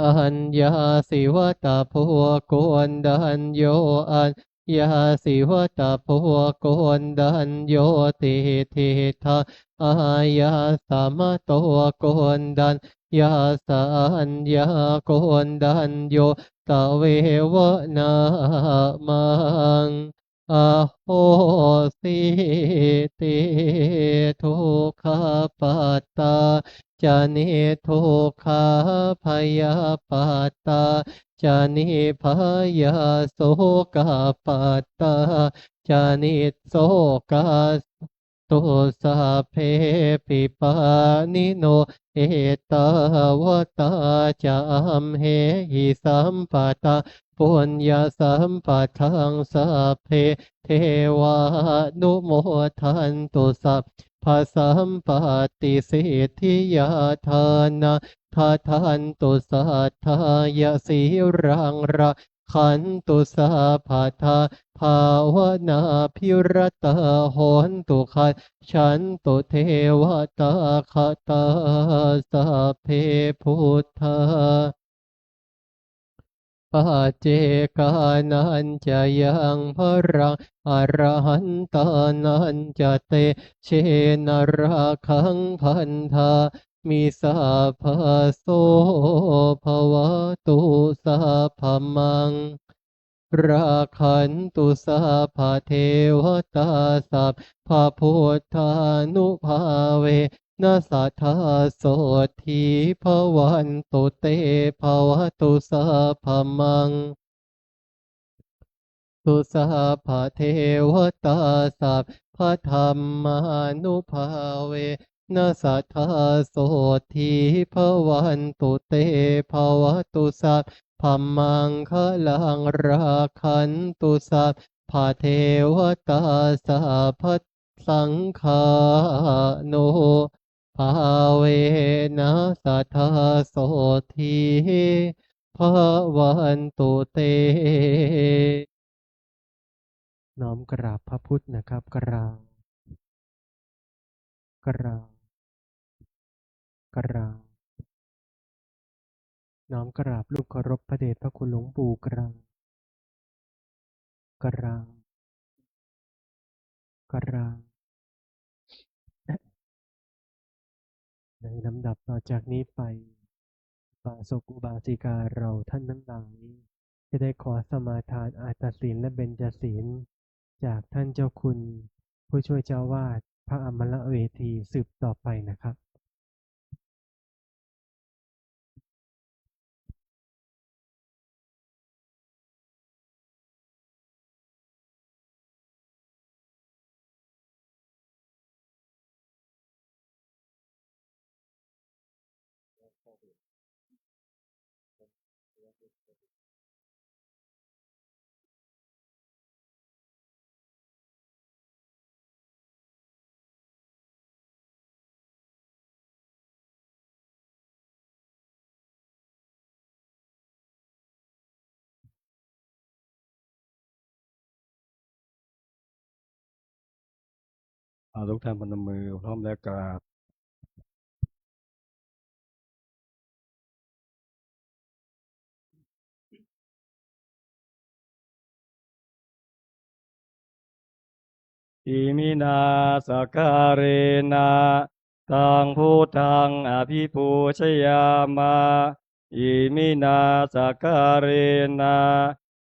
อัญญาสิวตาภัวโกนดันโยอัญญาสิวตาภัวโกนดันโยติทิทาอายาสามะโตโกนดันยาสัญญาโกนดันโยตะเววนามังอโหสิติทุกขปัตตา จานิโทคาพยาปัตตาจานิพยาโสกาปัตตาจานิโสกาตุสาเพปิปานิโนเอตาวตาจามเหหิสัมปตาปุญญาสัมปทังสัพเพเทวานุโมทันตุสัพภาสัมปติสิทธิยาทานาทาทันตุสัทธายสีรังระขันตุสาภาทาภาวนาพิรตาโหนตุขัดฉันตุเทวตาคตาสัพเพพุทธา ปัจเจกานันจะยังพระอรหันตานันจะเตเชนราคังพันธามิสาภาโสภวตุสาพมัง ราคันตุสาภาเทวตาสัพพะพุทธานุภาเวนัสสัทธาโสทีภวันตุเตภวตุสาพมัง ตุสาภาเทวตาสัพพะธรรมานุภาเวนัสสัทธาโสทีภวันตุเตภวตุสัพพมังคะลังราคันตุสัพพะเทวตาสัพพะสังฆาโนภาเวนัสสัทธาโสทีภวันตุเต น้อมกราบพระพุทธนะครับกราบน้อมกราบลูกเคารพพระเดชพระคุณหลวงปู่กราบในลำดับต่อจากนี้ไปบาศกอุบาสิกาเราท่านทั้งหลายจะได้ขอสมาทานอาตศีลและเบญจศีลจากท่านเจ้าคุณผู้ช่วยเจ้าวาดพระอมรเวทีสืบต่อไปนะครับ ทุกท่านพนมมือพร้อมแล้วกราบอิมินาสการเรนะตังพุทธังอภิปูชยามาอิมินาสการเรนะ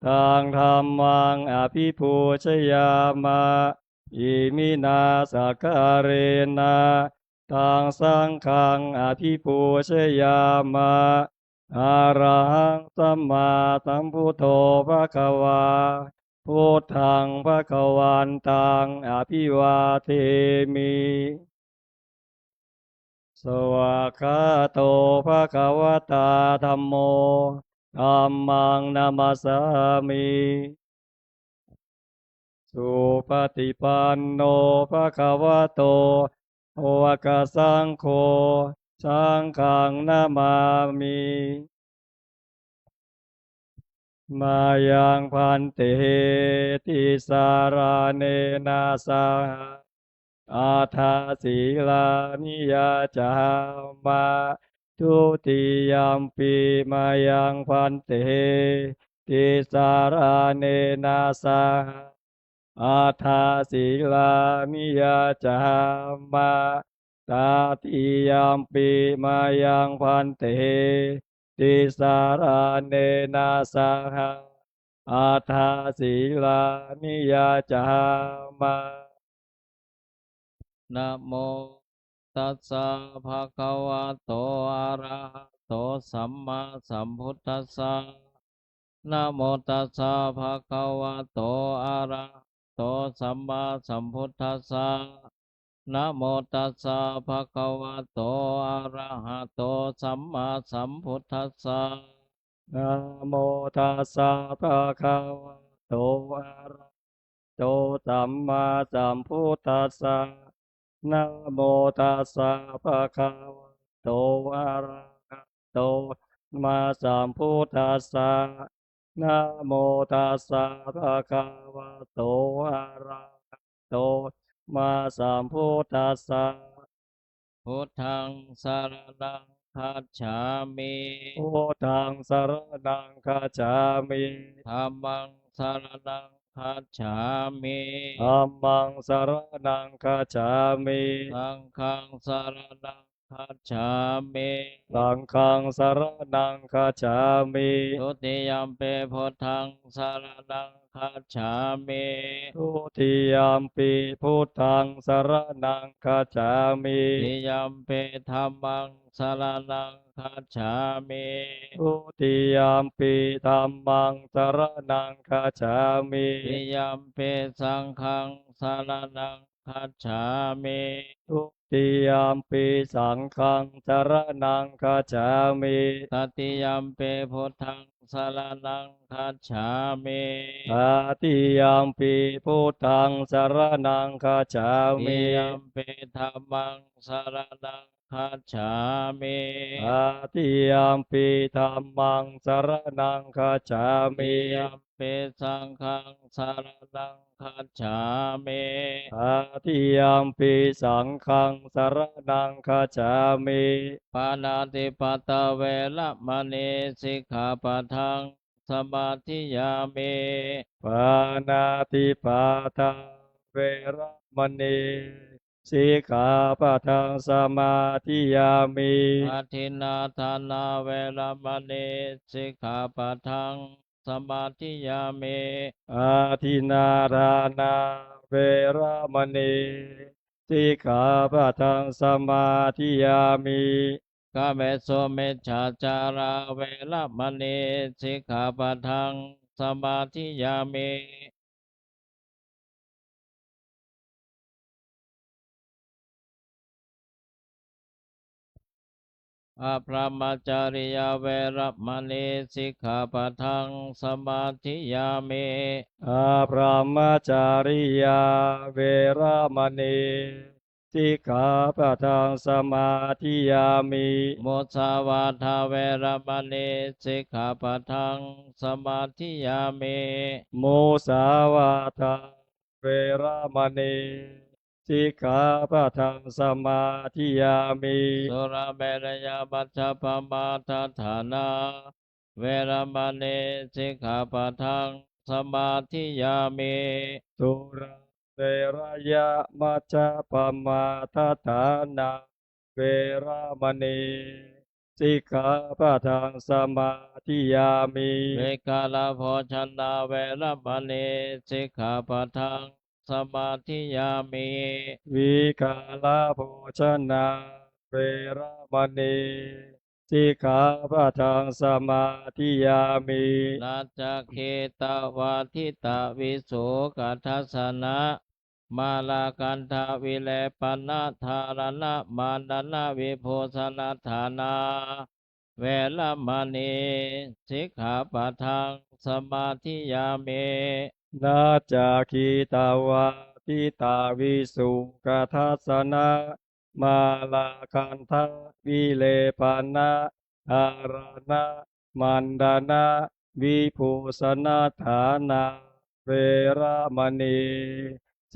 ตังธรรมังอภิปูชยามาอิมินาสการเรนะตังสังฆังอภิปูชยามาอะระหังสัมมาสัมพุทโธภะคะวาพุทธังภะคะวันตังอภิวาเทมิสวากขาโตภะคะวตาธัมโมธัมมังนามัสสามิสุปฏิปันโนภะคะวะโตภวกสังโฆสังฆังนามามิมายังพันเตติสาราเนนาสาอาทาสีลานิยาจามาทุติยมปีมายังพันเตติสาราเนนาสาอาทาสีลานิยาจามาตาติยมปีมายังพันเตติสาราเนนาสาอาทาสีลานิยาจามานะโมตัสสะภะคะวะโตอะระหะโตสัมมาสัมพุทธัสสะนะโมตัสสะภะคะวะโตอะระหะโตสัมมาสัมพุทธัสสะนะโมตัสสะภะคะวะโตอะระหะโตสัมมาสัมพุทธัสสะนะโมตัสสะภะคะวะโตอะระโตสัมมาสัมพุทธัสสะนะโมตัสสะภะคะวะโตอะระหะโตมาสัมพุทธัสสะนะโมตัสสะภะคะวะโตอะระหะโตมาสัมพุทธัสสะพุทธังสรณังคัจฉามิพุทธังสรณังคัจฉามิธัมมังสรณังคัจฉามิธัมมังสรณังคัจฉามิสังฆังสรณังคัจฉามิสังฆังสรณังคัจฉามิทุติยัมปิพุทธังสรณังคัจฉามิทุติยัมปิพุทธังสรณังคัจฉามิติยัมปิธัมมังสรณังคัจฉามิทุติยัมปิธัมมังสรณังคัจฉามิติยัมปิสังฆังสรณังคัจฉามิทุติยัมปิสังฆังสรณังคัจฉามิตติยัมปิพุทธังสรณังคัจฉามิตติยัมปิพุทธังสรณังคัจฉามิติยัมปิธัมมังสรณังคัจฉามิตติยัมปิธัมมังสรณังคัจฉามิติยัมปิสังฆังสรณังคัจฉามิตติยัมปิสังฆังสรณังคัจฉามิปานาติปตะเวระมณีสิกขาปะทังสมาธิยามิปานาติปาตาเวระมณีสิกขาปะทังสมาธิยามิอาทินนาทานาเวระมณีสิกขาปะทังสมาธิยามิอาทินาทานาเวระมณีสิกขาปะทังสมาธิยามิกาเมโสเมจฉาจาราเวระมณีสิกขาปะทังสมาธิยามิ อภรหมจาริยเวรมณีสิกขาปะทังสมาธิยามิ อาพรหมจาริยาเวระมณีสิกขาปะทังสมาธิยามิ มุสาวาทาเวรมณีสิกขาปะทังสมาธิยามิ มุสาวาทาเวระมณีสิกขาปะทังสมาธิยามิ สุราเมรยามัชฌปมาทฐานาเวรมณีสิกขาปะทังสมาธิยามิ สุราเวระยะมัจจปมาทฐานาเวระมณีสิกขาปะทังสมาธิยามิ เวกาลโภชนาเวรมณีสิกขาปะทังสมาธิยามิ วิกาลโภชนาเวระมณีสิกขาปะทังสมาธิยามิ นาจเคตวาทิตาวิสุกัทัสสนะมาลากันทาวิเลปนะธารณะมานนะวิโพสนาฐานาเวลมณีสิกขาปะทังสมาธิยามิ นาจาคีตาวาทิตาวิสุกทัสสนะมาลาคันทะวิเลปนะอารานะมันดานะวิภูสนาฐานาเวระมณี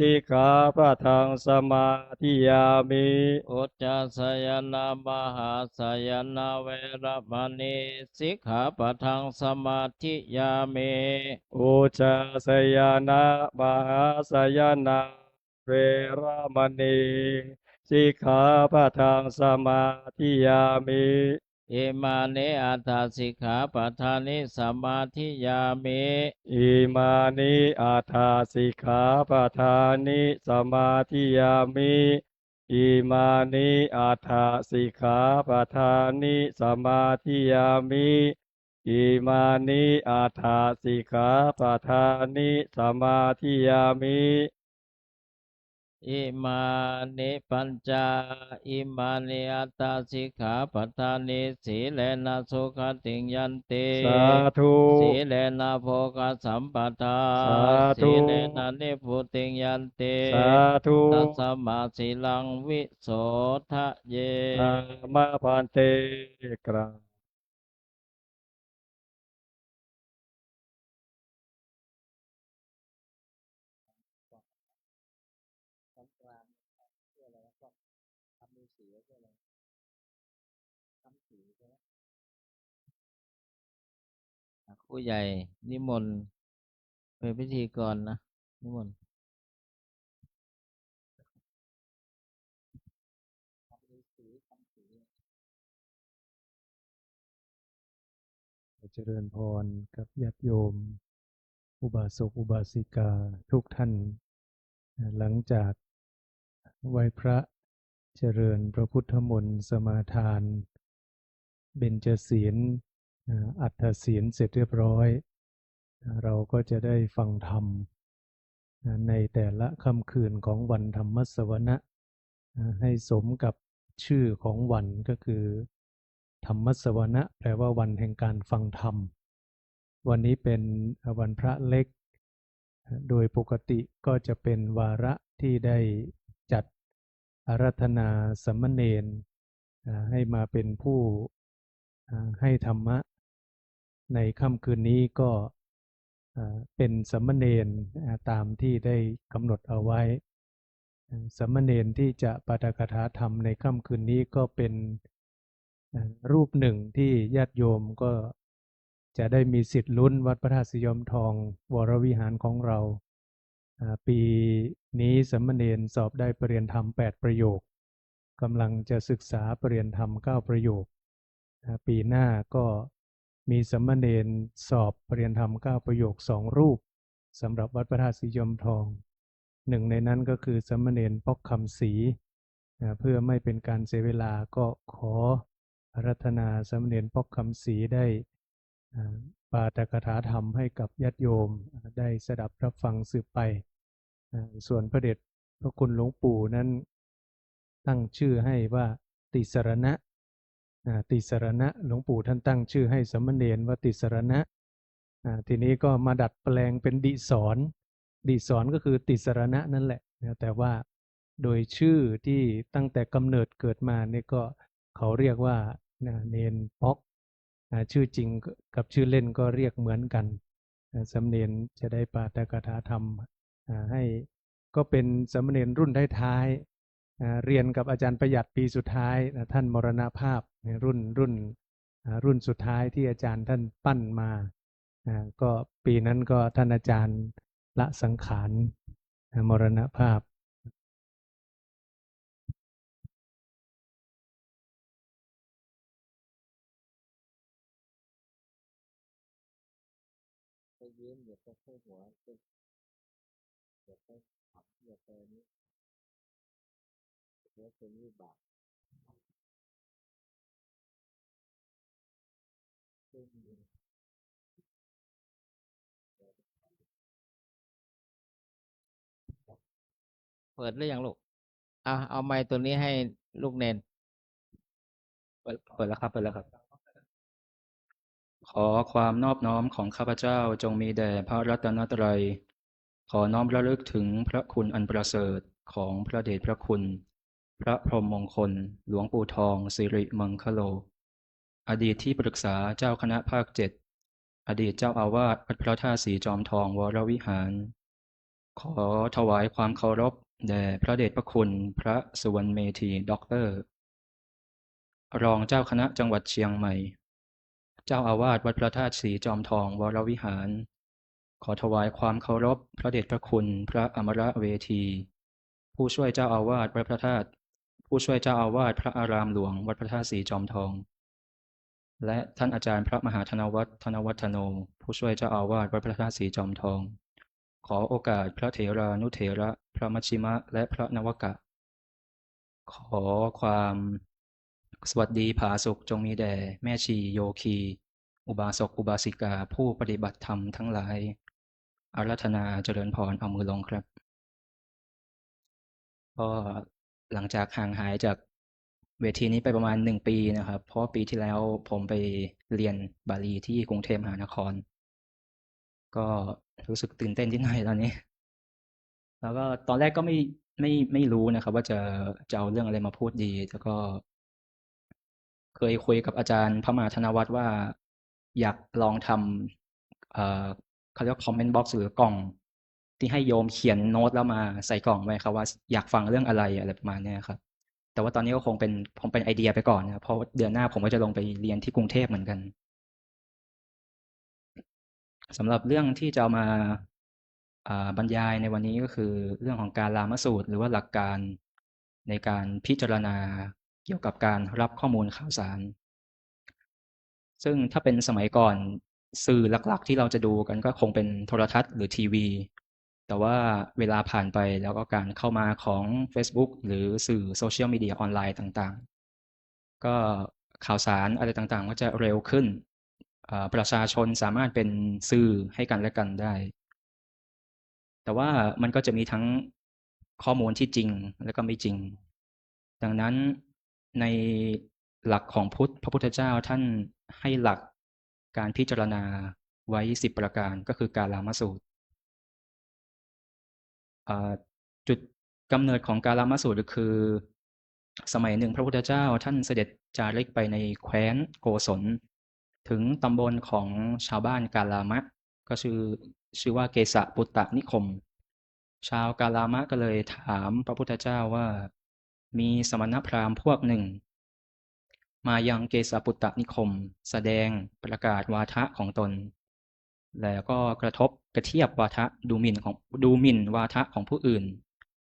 สิกขาปะทังสมาธิยามิ อุจจาสยนามหาสยนาเวรมณีสิกขาปะทังสมาธิยามิ อุจจาสยานามหาสยนาเวระมณีสิกขาปะทังสมาธิยามิ อิมานิอัตถสิกขาปะทานิสมาธิยามิ อิมานิอาทาสิกขาปะทานิสมาธิยามิอิมานิอาทาสิกขาปะทานิสมาธิยามิอิมานิอาทาสิกขาปะทานิสมาธิยามิ อิมานิปัญจาอิมานิอัตตาสิกขาปทานิสีเลนะสุขติงยันติ สาธุ สีเลนะโภคสัมปทา สาธุ สีเลนะนิพุติงยันติ สาธุ ตัสสมาสีลังวิโสทะเย อามาพันเตกราครูใหญ่นิมนต์เป็นพิธีกรนะนิมนต์ เจริญพรกับญาติโยม อุบาสกอุบาสิกาทุกท่าน หลังจากไหว้พระเจริญพระพุทธมนต์สมาทาน เบญจศีลอัฏฐศีลเสร็จเรียบร้อย เราก็จะได้ฟังธรรมในแต่ละค่ำคืนของวันธรรมสวนะให้สมกับชื่อของวันก็คือธรรมสวนะแปลว่าวันแห่งการฟังธรรม วันนี้เป็นวันพระเล็ก โดยปกติก็จะเป็นวาระที่ได้จัดอาราธนาสามเณรให้มาเป็นผู้ให้ธรรมะในค่ำคืนนี้ก็เป็นสามเณรตามที่ได้กำหนดเอาไว้สามเณรที่จะปาฐกถาธรรมในค่ำคืนนี้ก็เป็นรูปหนึ่งที่ญาติโยมก็จะได้มีสิทธิ์ลุ้นวัดพระธาตุสยามทองวรวิหารของเราปีนี้สามเณรสอบได้ปริญญาธรรม8ประโยคกำลังจะศึกษาปริญญาธรรม9ประโยคปีหน้าก็มีสามเณรสอบปริญญาธรรม9ประโยค2รูปสำหรับวัดพระธาตุสยามทองหนึ่งในนั้นก็คือสามเณรปอกคำศรีเพื่อไม่เป็นการเสียเวลาก็ขออาราธนาสามเณรปอกคำศรีได้ปาฐกถาธรรมให้กับญาติโยมได้สดับรับฟังสืบไปส่วนพระเดชพระคุณหลวงปู่นั้นตั้งชื่อให้ว่าติสรณะ ติสรณะหลวงปู่ท่านตั้งชื่อให้สามเณรว่าติสรณะทีนี้ก็มาดัดแปลงเป็นดิศรดิศรก็คือติสรณะนั่นแหละแต่ว่าโดยชื่อที่ตั้งแต่กำเนิดเกิดมาเนี่ยก็เขาเรียกว่าเนนป๊อกชื่อจริงกับชื่อเล่นก็เรียกเหมือนกันสามเณรจะได้ปาฐกถาธรรมให้ก็เป็นสามเณรรุ่นท้ายๆเรียนกับอาจารย์ประหยัดปีสุดท้ายท่านมรณภาพในรุ่นสุดท้ายที่อาจารย์ท่านปั้นมาก็ปีนั้นก็ท่านอาจารย์ละสังขารมรณภาพเปิดหรือยังลูกเอาไมค์ตัวนี้ให้ลูกเนน เปิดแล้วครับขอความนอบน้อมของข้าพเจ้าจงมีแด่พระรัตนตรัยขอน้อมระลึกถึงพระคุณอันประเสริฐของพระเดชพระคุณพระพรหมมงคลหลวงปู่ทองสิริมังคโลอดีตที่ปรึกษาเจ้าคณะภาค7อดีตเจ้าอาวาสวัดพระธาตุสีจอมทองวรวิหารขอถวายความเคารพแด่พระเดชพระคุณพระสุวรรณเมธีด็อกเตอร์รองเจ้าคณะจังหวัดเชียงใหม่เจ้าอาวาสวัดพระธาตุสีจอมทองวรวิหารขอถวายความเคารพพระเดชพระคุณพระอมรเวทีผู้ช่วยเจ้าอาวาสวัดพระธาตุผู้ช่วยเจ้าอาวาสพระอารามหลวงวัดพระธาตุสีจอมทองและท่านอาจารย์พระมหาธนวัฒน์ธนวัฒโนผู้ช่วยเจ้าอาวาสวัดพระธาตุสีจอมทองขอโอกาสพระเถรานุเถระพระมัชชิมะและพระนวกะขอความสวัสดีผาสุขจงมีแด่แม่ชีโยคีอุบาสกอุบาสิกาผู้ปฏิบัติธรรมทั้งหลายอาราธนาเจริญพรเอามือลงครับก็หลังจากห่างหายจากเวทีนี้ไปประมาณ1 ปีนะครับเพราะปีที่แล้วผมไปเรียนบาลีที่กรุงเทพมหานครก็รู้สึกตื่นเต้นนิดหน่อยตอนนี้แล้วก็ตอนแรกก็ไม่รู้นะครับว่าจะเอาเรื่องอะไรมาพูดดีแต่ก็เคยคุยกับอาจารย์พระมหาธนวัฒน์ว่าอยากลองทำเขาเรียกว่าคอมเมนต์บ็อกซ์หรือกล่องที่ให้โยมเขียนโน้ตแล้วมาใส่กล่องไว้ครับว่าอยากฟังเรื่องอะไรประมาณนี้ครับแต่ว่าตอนนี้ก็คงเป็นไอเดียไปก่อนนะครับเพราะเดือนหน้าผมก็จะลงไปเรียนที่กรุงเทพเหมือนกันสำหรับเรื่องที่จะเอามาบรรยายในวันนี้ก็คือเรื่องของการลามสูตรหรือว่าหลักการในการพิจารณาเกี่ยวกับการรับข้อมูลข่าวสารซึ่งถ้าเป็นสมัยก่อนสื่อหลักๆที่เราจะดูกันก็คงเป็นโทรทัศน์หรือทีวีแต่ว่าเวลาผ่านไปแล้วก็การเข้ามาของ Facebook หรือสื่อโซเชียลมีเดียออนไลน์ต่างๆก็ข่าวสารอะไรต่างๆก็จะเร็วขึ้นประชาชนสามารถเป็นสื่อให้กันและกันได้แต่ว่ามันก็จะมีทั้งข้อมูลที่จริงและก็ไม่จริงดังนั้นในหลักของพระพุทธเจ้าท่านให้หลักการพิจารณาไว้10 ประการก็คือการลามสูตรจุดกำเนิดของการลามสูตรก็คือสมัยหนึ่งพระพุทธเจ้าท่านเสด็จจาริกไปในแคว้นโกศลถึงตำบลของชาวบ้านกาลามะก็ชื่อว่าเกสะปุตตนิคมชาวกาลามะก็เลยถามพระพุทธเจ้าว่ามีสมณพราหมณ์พวกหนึ่งมายังเกสะปุตตนิคมแสดงประกาศวาทะของตนแล้วก็กระทบกระเทียบวาทะดูหมิ่นวาทะของผู้อื่น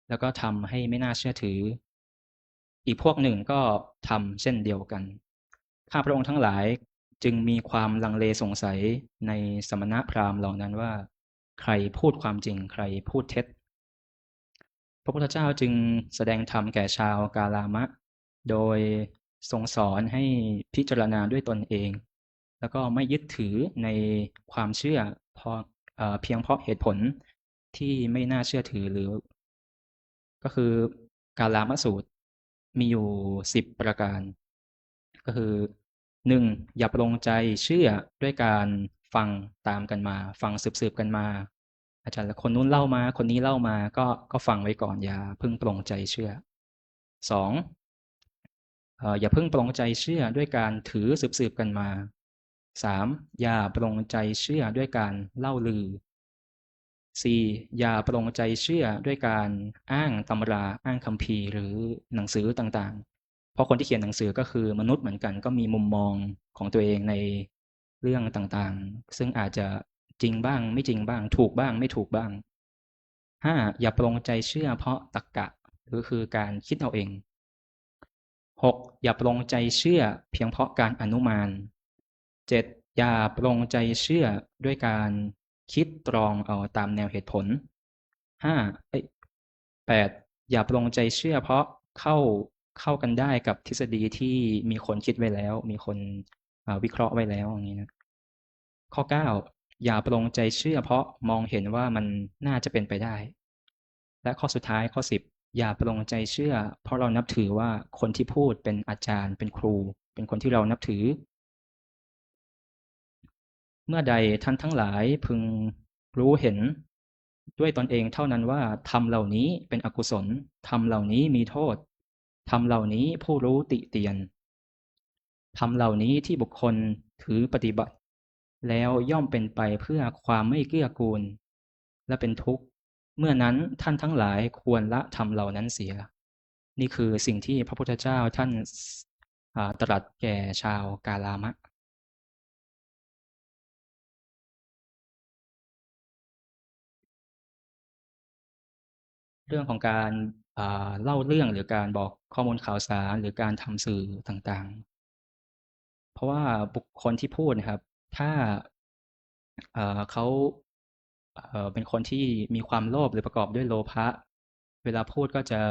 แล้วก็ทำให้ไม่น่าเชื่อถืออีกพวกหนึ่งก็ทำเช่นเดียวกันข้าพระองค์ทั้งหลายจึงมีความลังเลสงสัยในสมณพราหมณ์เหล่านั้นว่าใครพูดความจริงใครพูดเท็จพระพุทธเจ้าจึงแสดงธรรมแก่ชาวกาลามะโดยทรงสอนให้พิจารณาด้วยตนเองแล้วก็ไม่ยึดถือในความเชื่อเพียงเพราะเหตุผลที่ไม่น่าเชื่อถือหรือก็คือกาลามสูตรมีอยู่10 ประการ ก็คือหนึ่งอย่าปรงใจเชื่อด้วยการฟังตามกันมาฟังสืบกันมาอาจารย์คนนู้นเล่ามาคนนี้เล่ามาก็ฟังไว้ก่อนอย่าเพิ่งปรงใจเชื่อสองอย่าเพิ่งปรงใจเชื่อด้วยการถือสืบกันมาสามอย่าปรงใจเชื่อด้วยการเล่าลือสี่อย่าปรงใจเชื่อด้วยการอ้างตำราอ้างคัมภีร์หรือหนังสือต่างๆเพราะคนที่เขียนหนังสือก็คือมนุษย์เหมือนกันก็มีมุมมองของตัวเองในเรื่องต่างๆซึ่งอาจจะจริงบ้างไม่จริงบ้างถูกบ้างไม่ถูกบ้างห้าอย่าปรงใจเชื่อเพราะตรรกะหรือคือการคิดเอาเองหกอย่าปรงใจเชื่อเพียงเพราะการอนุมานเจ็ดอย่าปรงใจเชื่อด้วยการคิดตรองเอาตามแนวเหตุผลแปดอย่าปรงใจเชื่อเพราะเข้ากันได้กับทฤษฎีที่มีคนคิดไว้แล้วมีคนวิเคราะห์ไว้แล้วอย่างนี้นะข้อ9อย่าปรงใจเชื่อเพราะมองเห็นว่ามันน่าจะเป็นไปได้และข้อสุดท้ายข้อ10อย่าปรงใจเชื่อเพราะเรานับถือว่าคนที่พูดเป็นอาจารย์เป็นครูเป็นคนที่เรานับถือเมื่อใดท่านทั้งหลายพึงรู้เห็นด้วยตนเองเท่านั้นว่าธรรมเหล่านี้เป็นอกุศลธรรมเหล่านี้มีโทษธรรมเหล่านี้ผู้รู้ติเตียนธรรมเหล่านี้ที่บุคคลถือปฏิบัติแล้วย่อมเป็นไปเพื่อความไม่เกื้อกูลและเป็นทุกข์เมื่อนั้นท่านทั้งหลายควรละธรรมเหล่านั้นเสียนี่คือสิ่งที่พระพุทธเจ้าท่านตรัสแก่ชาวกาลามะเรื่องของการเล่าเรื่องหรือการบอกข้อมูลข่าวสารหรือการทำสื่อต่างๆเพราะว่าบุคคลที่พูดนะครับถ้าเขาเป็นคนที่มีความโลภหรือประกอบด้วยโลภะเวลาพูดก็จะ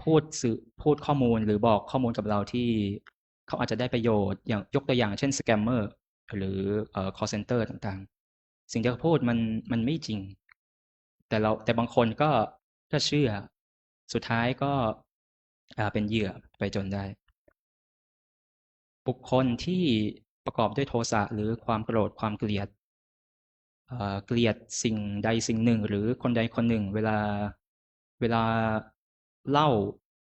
พูดข้อมูลหรือบอกข้อมูลกับเราที่เขาอาจจะได้ประโยชน์อย่างยกตัวอย่างเช่นสแกมเมอร์หรือcall center ต่างๆสิ่งที่เขาพูดมันไม่จริงแต่บางคนก็เชื่อสุดท้ายก็เป็นเหยื่อไปจนได้บุคคลที่ประกอบด้วยโทสะหรือความโกรธความเกลียดเกลียดสิ่งใดสิ่งหนึ่งหรือคนใดคนหนึ่งเวลาเล่า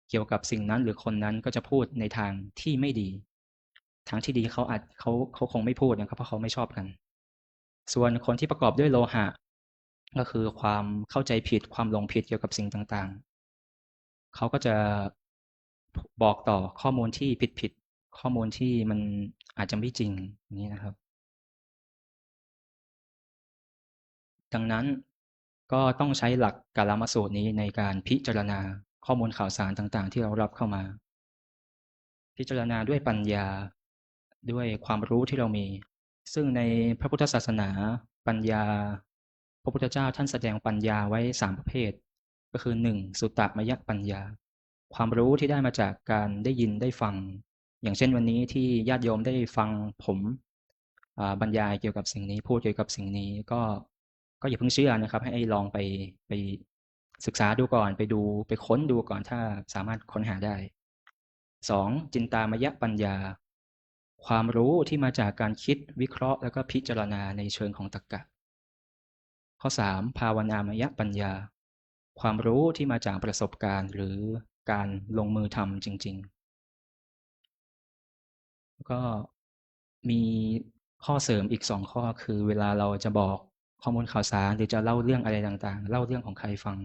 เกี่ยวกับสิ่งนั้นหรือคนนั้นก็จะพูดในทางที่ไม่ดีทางที่ดีเขาคงไม่พูดนะครับเพราะเขาไม่ชอบกันส่วนคนที่ประกอบด้วยโลหะก็คือความเข้าใจผิดความหลงผิดเกี่ยวกับสิ่งต่างๆเขาก็จะบอกต่อข้อมูลที่ผิดข้อมูลที่มันอาจจะไม่จริงอย่างนี้นะครับดังนั้นก็ต้องใช้หลักกาลามสูตรนี้ในการพิจารณาข้อมูลข่าวสารต่างๆที่เรารับเข้ามาพิจารณาด้วยปัญญาด้วยความรู้ที่เรามีซึ่งในพระพุทธศาสนาปัญญาพระพุทธเจ้าท่านแสดงปัญญาไว้3ประเภทก็คือ1สุตตมยปัญญาความรู้ที่ได้มาจากการได้ยินได้ฟังอย่างเช่นวันนี้ที่ญาติโยมได้ฟังผมบรรยายเกี่ยวกับสิ่งนี้พูดเกี่ยวกับสิ่งนี้ก็อย่าเพิ่งเชื่อนะครับให้ลองไปศึกษาดูก่อนไปดูไปค้นดูก่อนถ้าสามารถค้นหาได้2จินตามยปัญญาความรู้ที่มาจากการคิดวิเคราะห์แล้วก็พิจารณาในเชิงของตรรกะข้อ3ภาวนามยปัญญาความรู้ที่มาจากประสบการณ์หรือการลงมือทำจริงๆก็มีข้อเสริมอีก2ข้อคือเวลาเราจะบอกข้อมูลข่าวสารหรือจะเล่าเรื่องอะไรต่างๆเล่าเรื่องของใครฟัง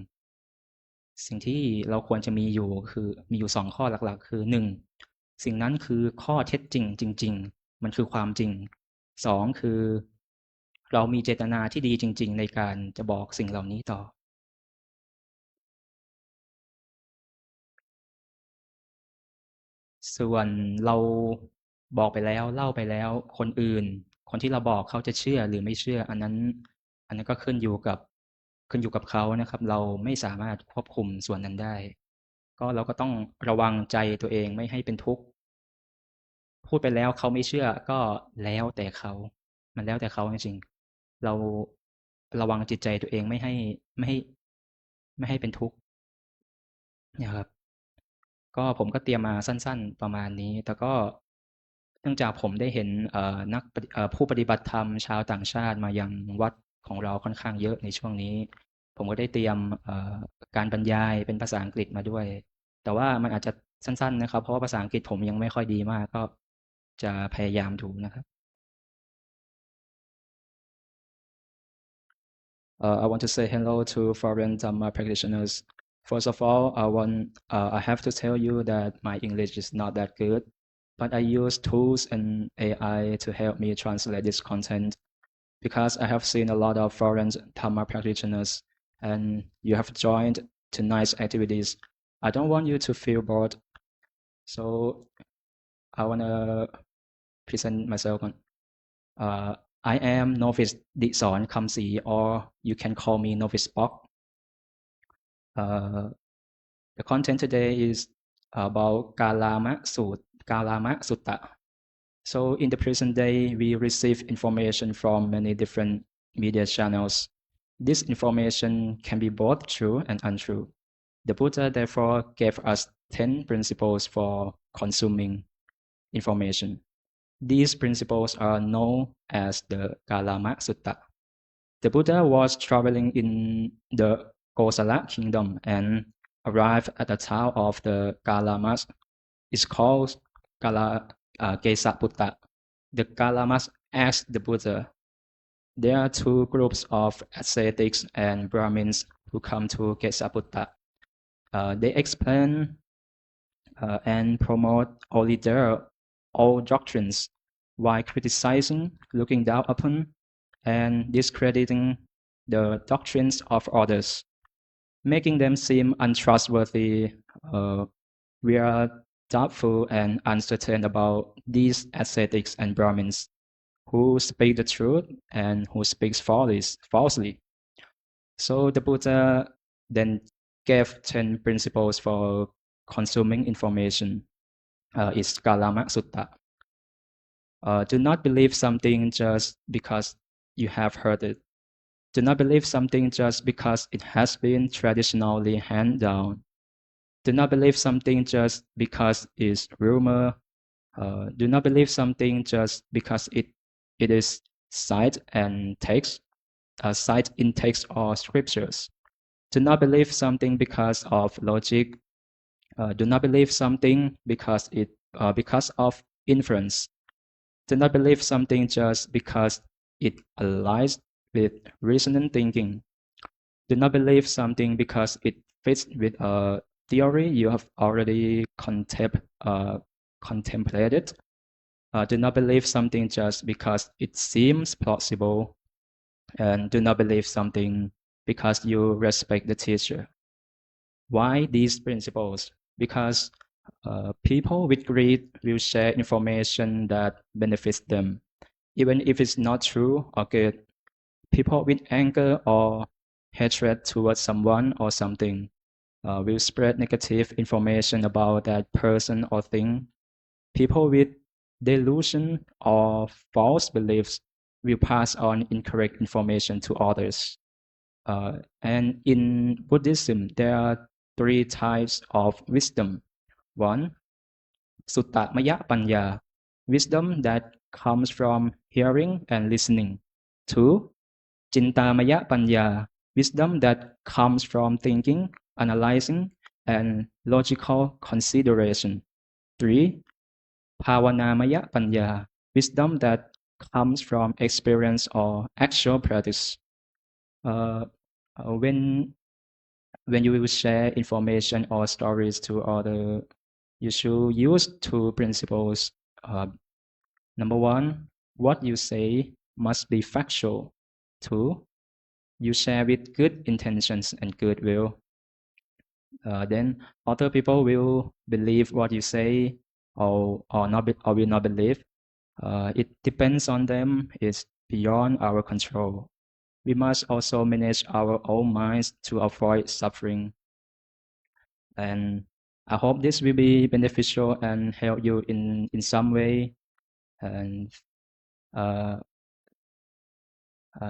สิ่งที่เราควรจะมีอยู่คือมีอยู่2ข้อหลักๆคือ1สิ่งนั้นคือข้อเท็จจริงจริงๆมันคือความจริง2คือเรามีเจตนาที่ดีจริงๆในการจะบอกสิ่งเหล่านี้ต่อส่วนเราบอกไปแล้วเล่าไปแล้วคนอื่นคนที่เราบอกเขาจะเชื่อหรือไม่เชื่ออันนั้นก็ขึ้นอยู่กับเขานะครับเราไม่สามารถควบคุมส่วนนั้นได้ก็เราก็ต้องระวังใจตัวเองไม่ให้เป็นทุกข์พูดไปแล้วเขาไม่เชื่อก็แล้วแต่เขามันแล้วแต่เขาจริงๆเราระวังจิตใจตัวเองไม่ให้เป็นทุกข์นะครับ ก็ผมก็เตรียมมาสั้นๆประมาณนี้แต่ก็เนื่องจากผมได้เห็นผู้ปฏิบัติธรรมชาวต่างชาติมายังวัดของเราค่อนข้างเยอะในช่วงนี้ผมก็ได้เตรียมการบรรยายเป็นภาษาอังกฤษมาด้วยแต่ว่ามันอาจจะสั้นๆนะครับเพราะว่าภาษาอังกฤษผมยังไม่ค่อยดีมากก็จะพยายามดูนะครับ I want to say hello to foreign Dhamma practitioners. First of all, I have to tell you that my English is not that good, but I use tools and AI to help me translate this content because I have seen a lot of foreign Dhamma practitioners and you have joined tonight's activities. I don't want you to feel bored. So I want to present myself. I am Novice Dixon Kamsi, or you can call me Novice Bok. The content today is about Kalama Sutta. So in the present day, we receive information from many different media channels. This information can be both true and untrue. The Buddha therefore gave us 10 principles for consuming information. These principles are known as the Kalama Sutta. The Buddha was traveling in the Kosala kingdom and arrived at the town of the Kalamas. It's called Kesaputta. The Kalamas asked the Buddha, there are two groups of ascetics and Brahmins who come to Kesaputta. They explain and promote only their old doctrines while criticizing, looking down upon, and discrediting the doctrines of others, making them seem untrustworthy. We are doubtful and uncertain about these ascetics and Brahmins who speak the truth and who speaks falsely. So the Buddha then gave 10 principles for consuming information. It's Kalama Sutta. Do not believe something just because you have heard it. Do not believe something just because it has been traditionally handed down. Do not believe something just because it's rumor. Do not believe something just because it is cite in text or scriptures. Do not believe something because of logic. Do not believe something because of inference. Do not believe something just because it aligns with reasoned thinking. Do not believe something because it fits with a theory you have already contemplated. Do not believe something just because it seems plausible. And do not believe something because you respect the teacher. Why these principles? Because people with greed will share information that benefits them, even if it's not true or good. People with anger or hatred towards someone or something will spread negative information about that person or thing. People with delusion or false beliefs will pass on incorrect information to others. And in Buddhism, there are 3 types of wisdom. 1. Suttamaya Panya, wisdom that comes from hearing and listening. 2. Chintamaya Panya, wisdom that comes from thinking, analyzing, and logical consideration. 3. Pavanamaya Panya, wisdom that comes from experience or actual practice. When you will share information or stories to others, you should use 2 principles. Number 1, what you say must be factual. 2, you share with good intentions and goodwill. Then other people will believe what you say or will not believe. It depends on them. It's beyond our control. We must also manage our own minds to avoid suffering. And I hope this will be beneficial and help you in some way. And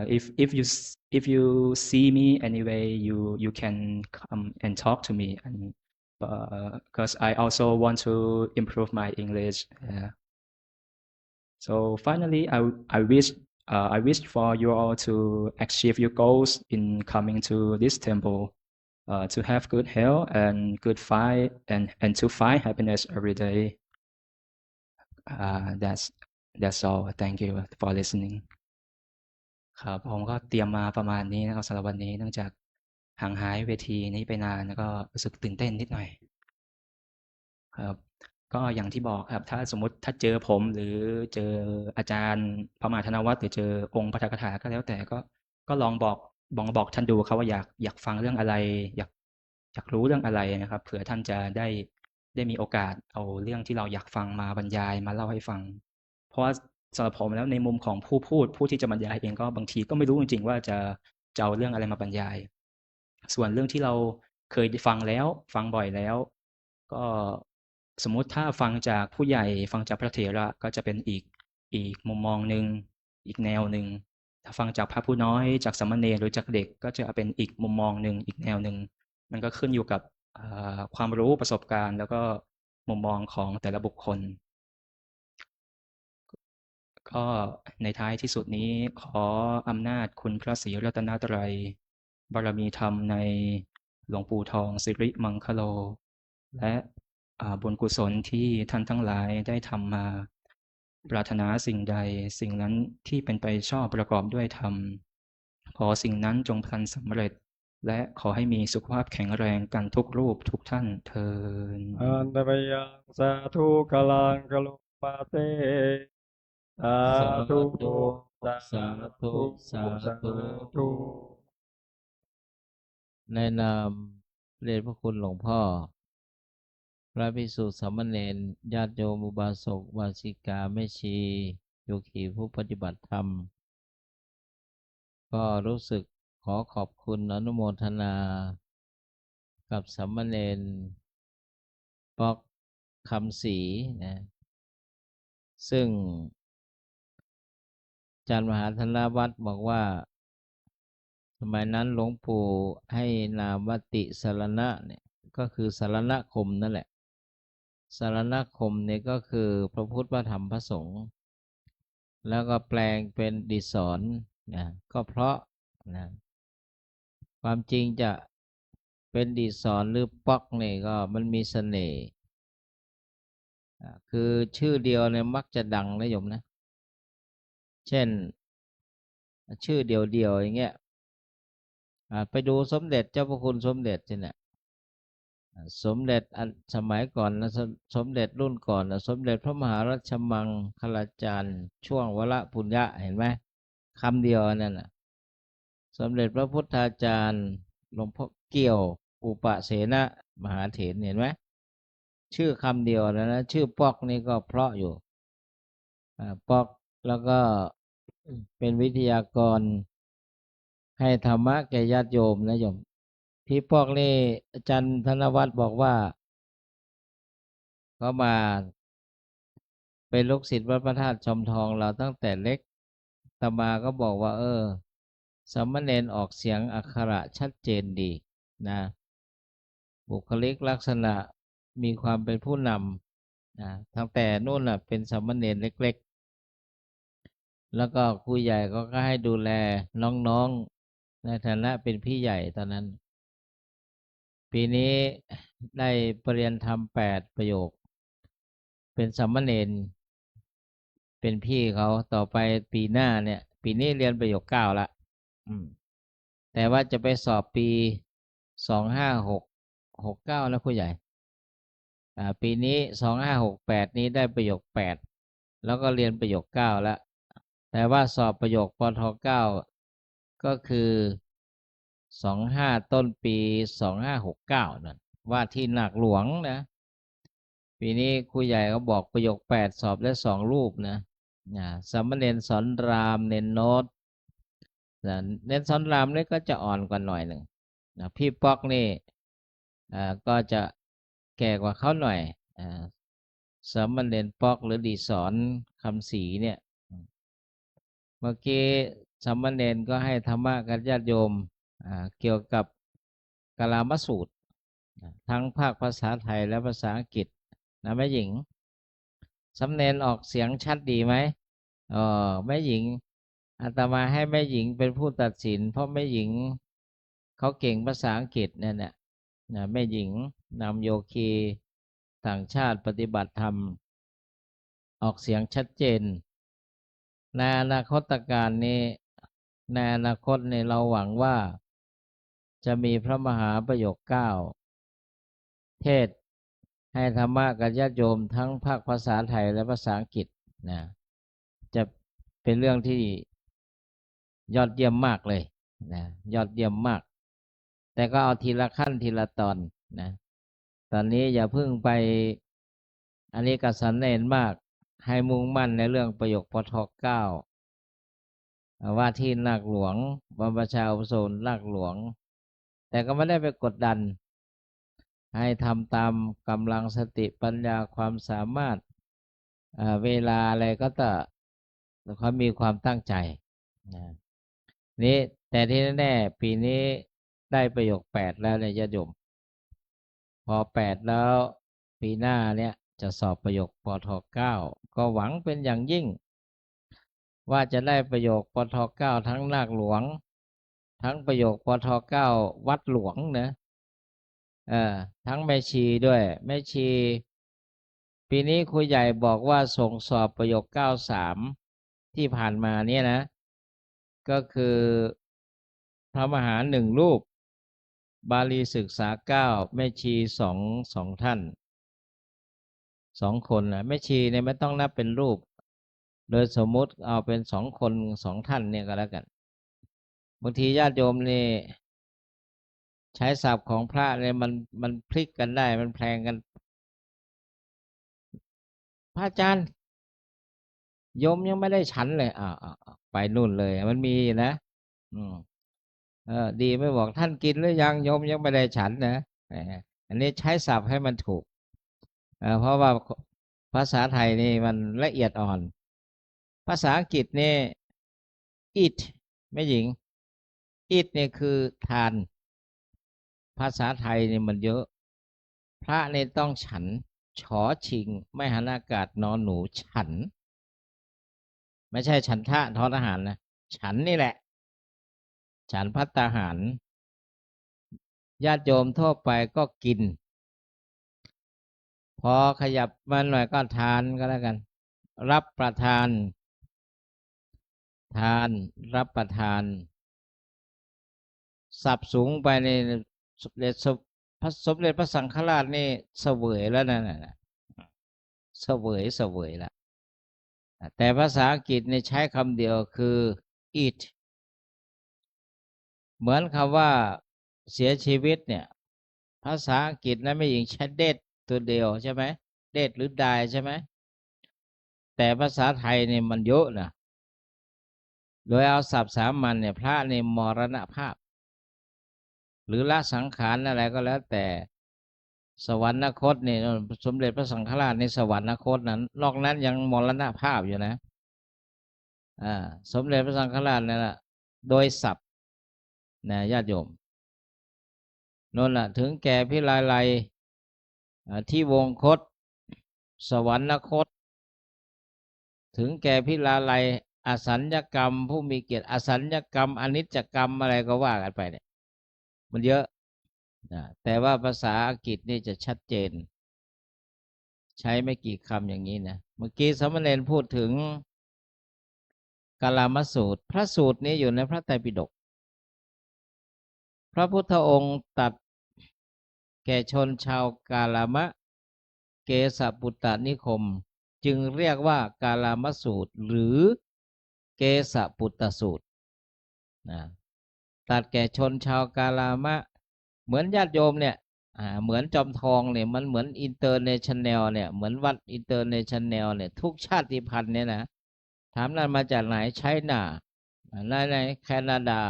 if you see me anyway, you can come and talk to me, and because I also want to improve my English. Yeah. So finally, I wish for you all to achieve your goals in coming to this temple, to have good health and good fight and to find happiness every day. That's all. Thank you for listening. ครับผมก็เตรียมมาประมาณนี้นะครับสำหรับวันนี้เนื่องจากห่างหายเวทีนี้ไปนานแล้วก็รู้สึกตื่นเต้นนิดหน่อยครับก็อย่างที่บอกครับถ้าสมมุติถ้าเจอผมหรือเจออาจารย์พระมหาธนวัฒน์หรือเจอองค์ปาฐกถาก็แล้วแต่ก็ลองบอกท่านดูครับว่าอยากฟังเรื่องอะไรอยากรู้เรื่องอะไรนะครับเผื่อท่านจะได้มีโอกาสเอาเรื่องที่เราอยากฟังมาบรรยายมาเล่าให้ฟังเพราะว่าสำหรับผมแล้วในมุมของผู้ที่จะบรรยายเองก็บางทีก็ไม่รู้จริงๆว่าจะเอาเรื่องอะไรมาบรรยายส่วนเรื่องที่เราเคยฟังแล้วฟังบ่อยแล้วก็สมมุติถ้าฟังจากผู้ใหญ่ฟังจากพระเถระก็จะเป็นอีกมุมมองหนึ่งอีกแนวหนึ่งถ้าฟังจากพระผู้น้อยจากสามเณรหรือจากเด็กก็จะเป็นอีกมุมมองหนึ่งอีกแนวหนึ่งมันก็ขึ้นอยู่กับความรู้ประสบการณ์แล้วก็มุมมองของแต่ละบุคคลก็ในท้ายที่สุดนี้ขออำนาจคุณพระศรีรัตนตรัยบารมีธรรมในหลวงปู่ทองสิริมังคโลและบุญกุศลที่ท่านทั้งหลายได้ทำมาปรารถนาสิ่งใดสิ่งนั้นที่เป็นไปชอบประกอบด้วยธรรมขอสิ่งนั้นจงพลันสำเร็จและขอให้มีสุขภาพแข็งแรงกันทุกรูปทุกท่านเทิน อันตรยังสาธุกลังกลุมาเตสา สา ธุ ธุสาธุสาธุ ธุ ในนามพระเดชพระคุณหลวงพ่อพระภิกษุสามเณรญาติโยมอุบาสกอุบาสิกาแม่ชีโยคีผู้ปฏิบัติธรรมก็รู้สึกขอขอบคุณอนุโมทนากับสามเณรป๊อกคำศรีนะซึ่งอาจารย์มหาธนวัฒน์บอกว่าสมัยนั้นหลวงปู่ให้นามวติสรณะเนี่ยก็คือสรณคมนั่นแหละสรณคมเนี่ยก็คือพระพุทธพระธรรมพระสงฆ์แล้วก็แปลงเป็นดิศรนะก็เพราะนะความจริงจะเป็นดิศรหรือป๊อกเนี่ยก็มันมีเสน่ห์คือชื่อเดียวเนี่ยมักจะดังนะโยมนะเช่นชื่อเดียวๆอย่างเงี้ยไปดูสมเด็จเจ้าพระคุณสมเด็จเนี่ยสมเด็จสมัยก่อนนะสมเด็จรุ่นก่อนนะสมเด็จพระมหารัชมังคลาจารย์ช่วงวรปุญญะเห็นไหมคำเดียวนั่นน่ะสมเด็จพระพุทธาจารย์หลวงพ่อเกี่ยวอุปเสนะมหาเถรเห็นไหมชื่อคำเดียวนะชื่อปอกนี่ก็เพราะอยู่ปอกแล้วก็เป็นวิทยากรให้ธรรมะแก่ญาติโยมนะโยมพี่ปอกนี่อาจารย์ธนวัฒน์บอกว่าเขามาเป็นลูกศิษย์วัดพระธาตุจอมทองเราตั้งแต่เล็กอาตมาก็บอกว่าสามเณรออกเสียงอักขระชัดเจนดีนะบุคลิกลักษณะมีความเป็นผู้นำนะตั้งแต่นู่นน่ะเป็นสามเณรเล็กๆแล้วก็ครูใหญ่ก็ให้ดูแลน้องๆในฐานะเป็นพี่ใหญ่ตอนนั้นปีนี้ได้ปริญญาธรรม8 ประโยคเป็นสามเณรเป็นพี่เขาต่อไปปีหน้าเนี่ยปีนี้เรียนประโยค9ละแต่ว่าจะไปสอบปี2569นะครูใหญ่ปีนี้2568นี้ได้ประโยค8แล้วก็เรียนประโยค9แล้วแต่ว่าสอบประโยคปท9ก็คือ25ต้นปี2569นั่นว่าที่หนักหลวงนะปีนี้ครูใหญ่เขาบอกประโยค8สอบได้2 รูปนะสามเณรสอนรามเน้นโน้ตเน้นสอนรามนี่ก็จะอ่อนกว่าหน่อยหนึ่งนะพี่ป๊อกนี่ก็จะแก่กว่าเขาหน่อยสามเณรป๊อกหรือดิศรคำศรีเนี่ยเมื่อกี้สามเณรก็ให้ธรรมะกับญาติโยมเกี่ยวกับกาลามสูตร ทั้งภาคภาษาไทยและภาษาอังกฤษนะแม่หญิงสำเนียงออกเสียงชัดดีไหมแม่หญิงอาตมาให้แม่หญิงเป็นผู้ตัดสิน เพราะแม่หญิงเขาเก่งภาษาอังกฤษเนี่ยนะแม่หญิงนำโยคีต่างชาติปฏิบัติธรรมออกเสียงชัดเจนในอนาคตการนี้ในอนาคตเนี่ยเราหวังว่าจะมีพระมหาประโยคเก้าเทศให้ธรรมะกับญาติโยมทั้งภาคภาษาไทยและภาษาอังกฤษนะจะเป็นเรื่องที่ยอดเยี่ยมมากเลยนะยอดเยี่ยมมากแต่ก็เอาทีละขั้นทีละตอนนะตอนนี้อย่าเพิ่งไปอันนี้กระสันเน้นมากให้มุ่งมั่นในเรื่องประโยคปทเก้าว่าที่นาคหลวงบรรพชาอุปสมบทนาคหลวงแต่ก็ไม่ได้ไปกดดันให้ทำตามกำลังสติปัญญาความสามารถเวลาอะไรก็ต้องเขามีความตั้งใจนะนี้แต่ที่แน่ๆปีนี้ได้ประโยค8แล้วเนี่ยญาติโยมพอ8แล้วปีหน้าเนี่ยจะสอบประโยคปท9ก็หวังเป็นอย่างยิ่งว่าจะได้ประโยคปท9ทั้งนาคหลวงทั้งประโยคปท9วัดหลวงนะทั้งแม่ชีด้วยแม่ชีปีนี้ครูใหญ่บอกว่าส่งสอบประโยค93ที่ผ่านมาเนี่ยนะก็คือพระมหา1รูปบาลีศึกษา9แม่ชี2ท่าน2คนนะแม่ชีเนี่ยไม่ต้องนับเป็นรูปโดยสมมุติเอาเป็น2คน2ท่านเนี่ยก็แล้วกันบางทีญาติโยมนี่ใช้ศัพท์ของพระเนี่ยมันพลิกกันได้มันแพลงกันพระอาจารย์โยมยังไม่ได้ฉันเลยไปนู่นเลยมันมีนะดีไม่บอกท่านกินหรือยังโยมยังไม่ได้ฉันนะอันนี้ใช้ศัพท์ให้มันถูกเพราะว่าภาษาไทยนี่มันละเอียดอ่อนภาษาอังกฤษนี่ eat แม่หญิง eat นี่คือทานภาษาไทยนี่มันเยอะพระนี่ต้องฉันฉอชิงไม่หันอากาศนอนหนูฉันไม่ใช่ฉันทะทอทหารนะฉันนี่แหละฉันภัตตาหารญาติโยมทั่วไปก็กินพอขยับมาหน่อยก็ทานก็แล้วกันรับประทานทานรับประทานสับสูงไปในสมเด็จพระสังฆราชนี่เสวยแล้วนั่นน่ะเสวยแล้วแต่ภาษาอังกฤษนี่ใช้คำเดียวคือ eat เหมือนคำว่าเสียชีวิตเนี่ยภาษาอังกฤษนั้นไม่ยิงใช้ death ตัวเดียวใช่ไหม death หรือ die ใช่ไหมแต่ภาษาไทยเนี่ยมันเยอะนะโดยเอาศัพท์สามัญเนี่ยพระเนี่ยมรณภาพหรือละสังขารอะไรก็แล้วแต่สวรรคตเนี่ยสมเด็จพระสังฆราชในสวรรคตนั้นนอกนั้นยังมรณภาพอยู่นะสมเด็จพระสังฆราชนี่แหละโดยศัพท์นะญาติโยมนั่นแหละถึงแก่พิลาไลที่วงคตสวรรคตถึงแก่พิลาไลอสัญญกรรมผู้มีเกียรติอสัญญกรรมอนิจจกรรมอะไรก็ว่ากันไปเนี่ยมันเยอะแต่ว่าภาษาอังกฤษนี่จะชัดเจนใช้ไม่กี่คำอย่างนี้นะเมื่อกี้สมณเณรพูดถึงกาลามสูตรพระสูตรนี้อยู่ในพระไตรปิฎกพระพุทธองค์ตรัสแก่ชนชาวกาลามะเกสปุตตนิคมจึงเรียกว่ากาลามสูตรหรือเกสปุตตสูตรตรัสแก่ชนชาวกาลามะเหมือนญาติโยมเนี่ยเหมือนจอมทองเนี่ยมันเหมือนอินเตอร์เนชั่นแนลเนี่ยเหมือนวัดอินเตอร์เนชั่นแนลเนี่ยทุกชาติพันธุ์เนี่ยนะถามนั้นมาจากไหนไชน่าในแคนาดา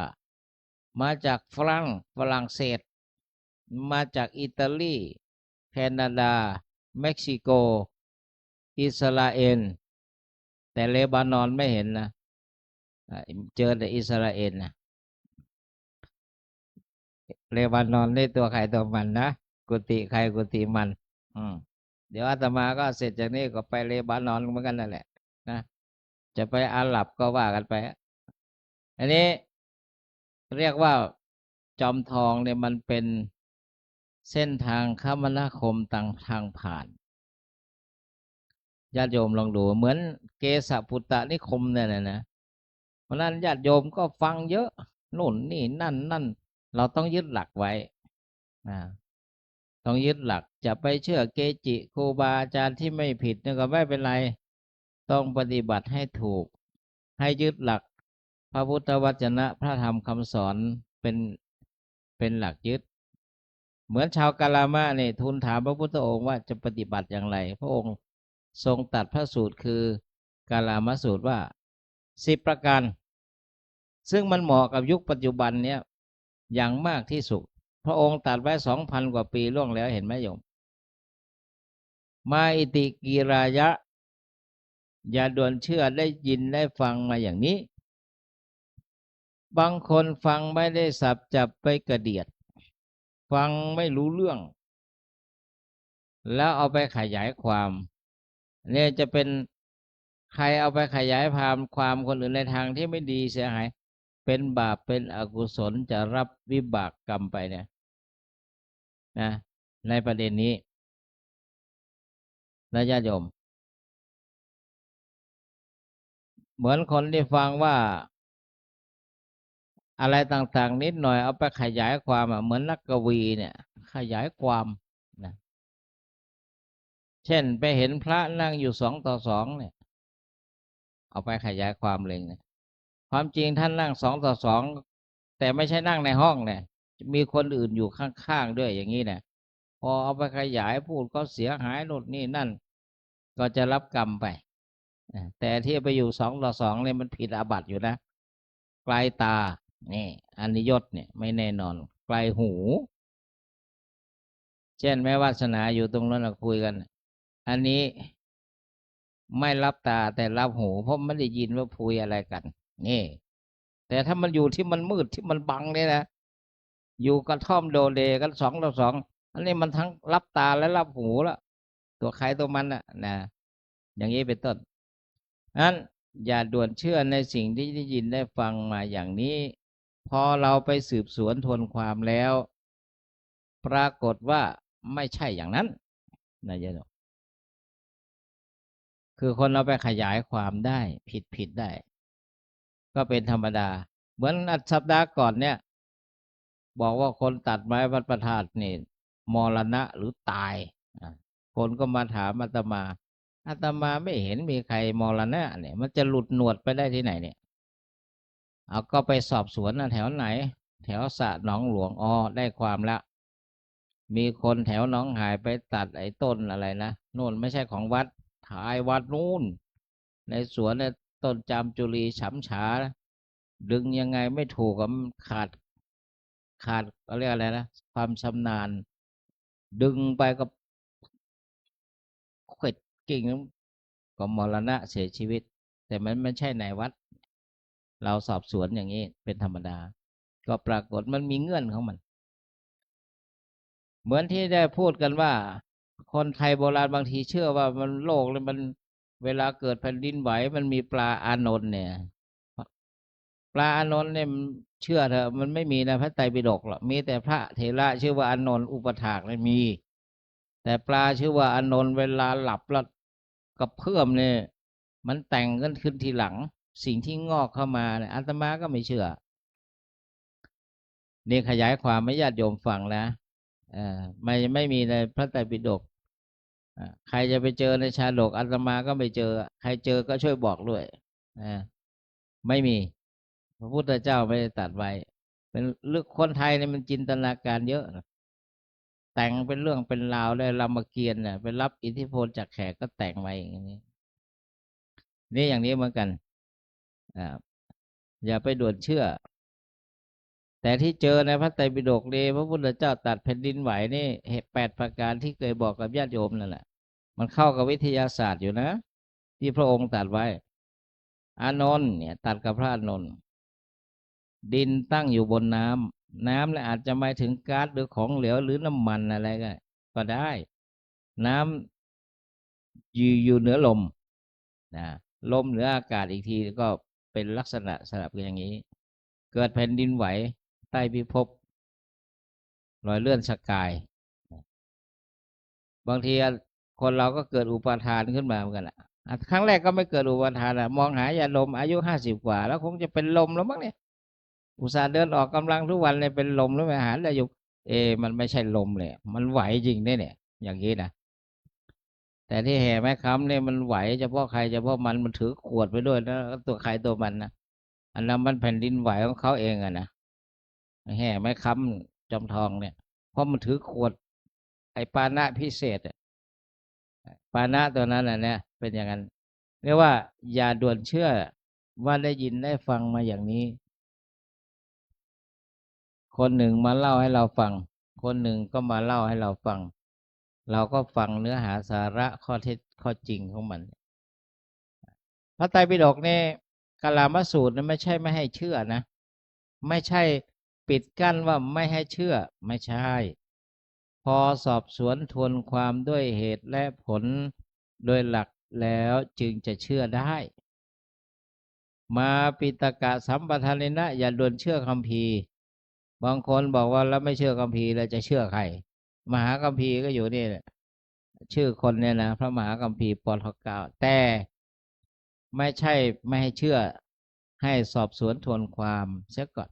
มาจากฝรั่งเศสมาจากอิตาลีแคนาดาเม็กซิโกอิสราเอลแต่เลบานอนไม่เห็นนะเจอแต่อิสราเอลนะเลบานอนได้ตัวใครตัวมันนะ กุฏิใครกุฏิมัน เดี๋ยวอาตมาก็เสร็จจากนี้ก็ไปเลบานอนเหมือนกันนั่นแหละนะจะไปอาหรับก็ว่ากันไปอันนี้เรียกว่าจอมทองเนี่ยมันเป็นเส้นทางคมนาคมต่างทางผ่านญาติโยมลองดูเหมือนเกษปุตตนิคมเนี่ยนะเพราะนั้นญาติโยมก็ฟังเยอะนู่นนี่นั่นเราต้องยึดหลักไว้ต้องยึดหลักจะไปเชื่อเกจิครูบาอาจารย์ที่ไม่ผิดนี่ก็ไม่เป็นไรต้องปฏิบัติให้ถูกให้ยึดหลักพระพุทธวจนะพระธรรมคำสอนเป็นหลักยึดเหมือนชาวกาลามะเนี่ยทูลถามพระพุทธองค์ว่าจะปฏิบัติอย่างไรพระองค์ทรงตัดพระสูตรคือกาลามสูตรว่า10 ประการซึ่งมันเหมาะกับยุคปัจจุบันเนี่ยอย่างมากที่สุดพระองค์ตัดไว้ 2,000 กว่าปีล่วงแล้วเห็นไหมโยมมาอิติกิรายะอย่าด่วนเชื่อได้ยินได้ฟังมาอย่างนี้บางคนฟังไม่ได้สับจับไปกระเดียดฟังไม่รู้เรื่องแล้วเอาไปขยายความเนี่ยจะเป็นใครเอาไปขยายความคนอื่นในทางที่ไม่ดีเสียหายเป็นบาปเป็นอกุศลจะรับวิบากกรรมไปเนี่ยนะในประเด็นนี้นะญาติโยมเหมือนคนที่ฟังว่าอะไรต่างๆนิดหน่อยเอาไปขยายความเหมือนนักกวีเนี่ยขยายความนะเช่นไปเห็นพระนั่งอยู่2:2เนี่ยเอาไปขยายความเลยเนี่ยความจริงท่านนั่ง2:2แต่ไม่ใช่นั่งในห้องเนี่ยมีคนอื่นอยู่ข้างๆด้วยอย่างนี้เนี่ยพอเอาไปขยายพูดก็เสียหายโน่นนี่นั่นก็จะรับกรรมไปแต่ที่ไปอยู่2:2เนี่ยมันผิดอาบัติอยู่นะไกลตานี่อนิยตเนี่ยไม่แน่นอนไกลหูเช่นแม่วาสนาอยู่ตรงนั้นเราคุยกันอันนี้ไม่รับตาแต่รับหูเพราะไม่ได้ยินว่าคุยอะไรกันนี่แต่ถ้ามันอยู่ที่มันมืดที่มันบังเนี่ยนะอยู่กระท่อมโดเดกัน2:2อันนี้มันทั้งรับตาและรับหูแล้วตัวใครตัวมันนะอย่างนี้เป็นต้นนั้นอย่าด่วนเชื่อในสิ่งที่ได้ยินได้ฟังมาอย่างนี้พอเราไปสืบสวนทวนความแล้วปรากฏว่าไม่ใช่อย่างนั้นนะโยมคือคนเราไปขยายความได้ผิดได้ก็เป็นธรรมดาเหมือนสัปดาห์ก่อนเนี่ยบอกว่าคนตัดไม้วัดพระธาตุนี่มรณะหรือตายคนก็มาถามอาตมาไม่เห็นมีใครมรณะเนี่ยมันจะหลุดหนวดไปได้ที่ไหนเนี่ยเอาก็ไปสอบสวนแถวไหนแถวสระหนองหลวงได้ความละมีคนแถวหนองหายไปตัดไอ้ต้นอะไรนะโน่นไม่ใช่ของวัดถ่ายวัดนู่นในสวนเนี่ยต้นจามจุลีฉำฉาดึงยังไงไม่ถูกกับขาดเรียกอะไรนะความชำนาญดึงไปก็เข็ดกิ่งก็มรณะเสียชีวิตแต่มันไม่ใช่ในวัดเราสอบสวนอย่างนี้เป็นธรรมดาก็ปรากฏมันมีเงื่อนของมันเหมือนที่ได้พูดกันว่าคนไทยโบราณบางทีเชื่อว่ามันโลกเลยมันเวลาเกิดแผ่นดินไหวมันมีปลาอานนท์เนี่ยปลาอานนท์เนี่ยเชื่อเถอะมันไม่มีในพระไตรปิฎกหรอกมีแต่พระเถระชื่อว่าอานนท์อุปถากเลยมีแต่ปลาชื่อว่าอานนท์เวลาหลับแล้วกับเพื่อมเนี่ยมันแต่งกันขึ้นทีหลังสิ่งที่งอกเข้ามาเนี่ยอาตมาก็ไม่เชื่อนี่ขยายความให้ญาติโยมฟังนะไม่มีในพระไตรปิฎกใครจะไปเจอในชาดกอาตมาก็ไม่เจอใครเจอก็ช่วยบอกด้วยไม่มีพระพุทธเจ้าไม่ได้ตรัสไว้เป็นเรื่องคนไทยเนี่ยมันจินตนาการเยอะแต่งเป็นเรื่องเป็นราวได้รามเกียรติ์เนี่ยไปรับอิทธิพลจากแขกก็แต่งไว้อย่างนี้นี่อย่างนี้เหมือนกันอย่าไปด่วนเชื่อแต่ที่เจอในพระไตรปิฎกนี่พระพุทธเจ้าตัดแผ่นดินไหวนี่8 ประการที่เคยบอกกับญาติโยมนั่นแหละมันเข้ากับวิทยาศาสตร์อยู่นะที่พระองค์ตัดไว้อานนท์เนี่ยตัดกับพระอานนท์ดินตั้งอยู่บนน้ น้ำเนี่ยอาจจะหมายถึงก๊าซหรือของเหลวหรือน้ำมันอะไรก็ได้ น้ำอยู่เหนือลมนะลมเหนืออากาศอีกทีก็เป็นลักษณะสลับกันอย่างนี้ เกิดแผ่นดินไหวใต้พิภพรอยเลื่อนสกาย บางทีคนเราก็เกิดอุปาทานขึ้นมาเหมือนกันแหละครั้งแรกก็ไม่เกิดอุปาทานมองหายาลมอายุ50 กว่าแล้วคงจะเป็นลมแล้วมั้งเนี่ยอุตส่าห์เดินออกกำลังทุกวันเลยเป็นลมแล้วไปหาแล้วอยู่มันไม่ใช่ลมเลยมันไหวจริงเนี่ยอย่างนี้นะแต่ที่แห่แม่ค้ำเนี่ยมันไหวเฉพาะใครเฉพาะมันถือขวดไปด้วยนะตัวใครตัวมันนะอันนั้นมันแผ่นดินไหวของเขาเองอะนะแห่แม่ค้ำจอมทองเนี่ยเพราะมันถือขวดไอ้ปานะพิเศษปานะตัวนั้นเนี่ยเป็นอย่างนั้นเรียกว่าอย่าด่วนเชื่อว่าได้ยินได้ฟังมาอย่างนี้คนหนึ่งมาเล่าให้เราฟังคนหนึ่งก็มาเล่าให้เราฟังเราก็ฟังเนื้อหาสาระข้อเท็จข้อจริงของมันพระไตรปิฎกนี่กาลามสูตรไม่ใช่ไม่ให้เชื่อนะไม่ใช่ปิดกั้นว่าไม่ให้เชื่อไม่ใช่พอสอบสวนทวนความด้วยเหตุและผลโดยหลักแล้วจึงจะเชื่อได้มาปิตกะสัมปทานินะอย่าด่วนเชื่อคัมภีร์บางคนบอกว่าแล้วไม่เชื่อคัมภีร์แล้วจะเชื่อใครมหาคัมภีร์ก็อยู่นี่ชื่อคนเนี่ยนะพระมหาคัมภีร์ปทเก้าแต่ไม่ใช่ไม่ให้เชื่อให้สอบสวนทวนความเสียก่อน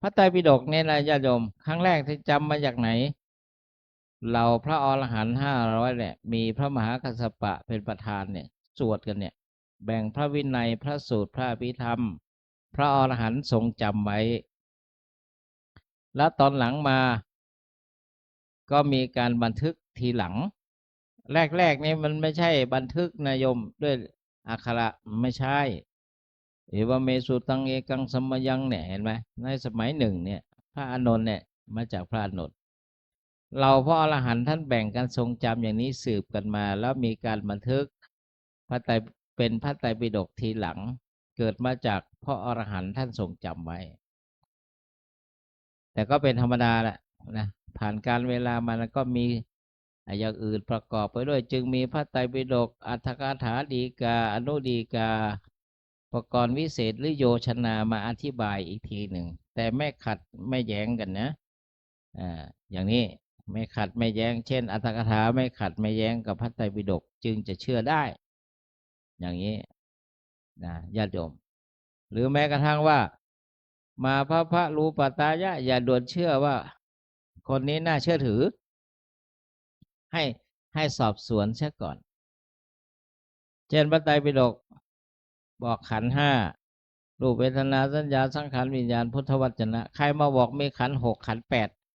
พระไตรปิฎกเนี่ยนะญาติโยมครั้งแรกที่จำมาจากไหนเราพระอรหันต์500เนี่ยมีพระมหากัสสปะเป็นประธานเนี่ยสวดกันเนี่ยแบ่งพระวินัยพระสูตรพระอภิธรรมพระอรหันต์ทรงจำไว้แล้วตอนหลังมาก็มีการบันทึกทีหลังแรกนี่มันไม่ใช่บันทึกนายมด้วยอักขระไม่ใช่เอวเมสุตังเอกังสมยังเนี่ยเห็นไหมในสมัยหนึ่งเนี่ยพระอานนท์เนี่ยมาจากพระอานนท์เราพระอรหันต์ท่านแบ่งกันทรงจำอย่างนี้สืบกันมาแล้วมีการบันทึกพระไตรเป็นพระไตรปิฎกทีหลังเกิดมาจากพระอรหันต์ท่านทรงจำไว้แต่ก็เป็นธรรมดาแหละนะผ่านการเวลามาแล้วก็มีอย่างอื่นประกอบไปด้วยจึงมีพระไตรปิฎกอรรถกถาฎีกาอนุฎีกาประกรณ์วิเศษหรือโยชนามาอธิบายอีกทีหนึ่งแต่ไม่ขัดไม่แย้งกันนะอย่างนี้ไม่ขัดไม่แย้งเช่นอรรถกถาไม่ขัดไม่แย้งกับพระไตรปิฎกจึงจะเชื่อได้อย่างนี้นะญาติโยมหรือแม้กระทั่งว่ามาพระรูปตายะอย่าด่วนเชื่อว่าคนนี้น่าเชื่อถือให้สอบสวนเสียก่อนเช่นพระไตรปิฎกบอกขันธ์ห้ารูปเวทนาสัญญาสังขารวิญญาณพุทธวจนะใครมาบอกมีขันธ์6ขันธ์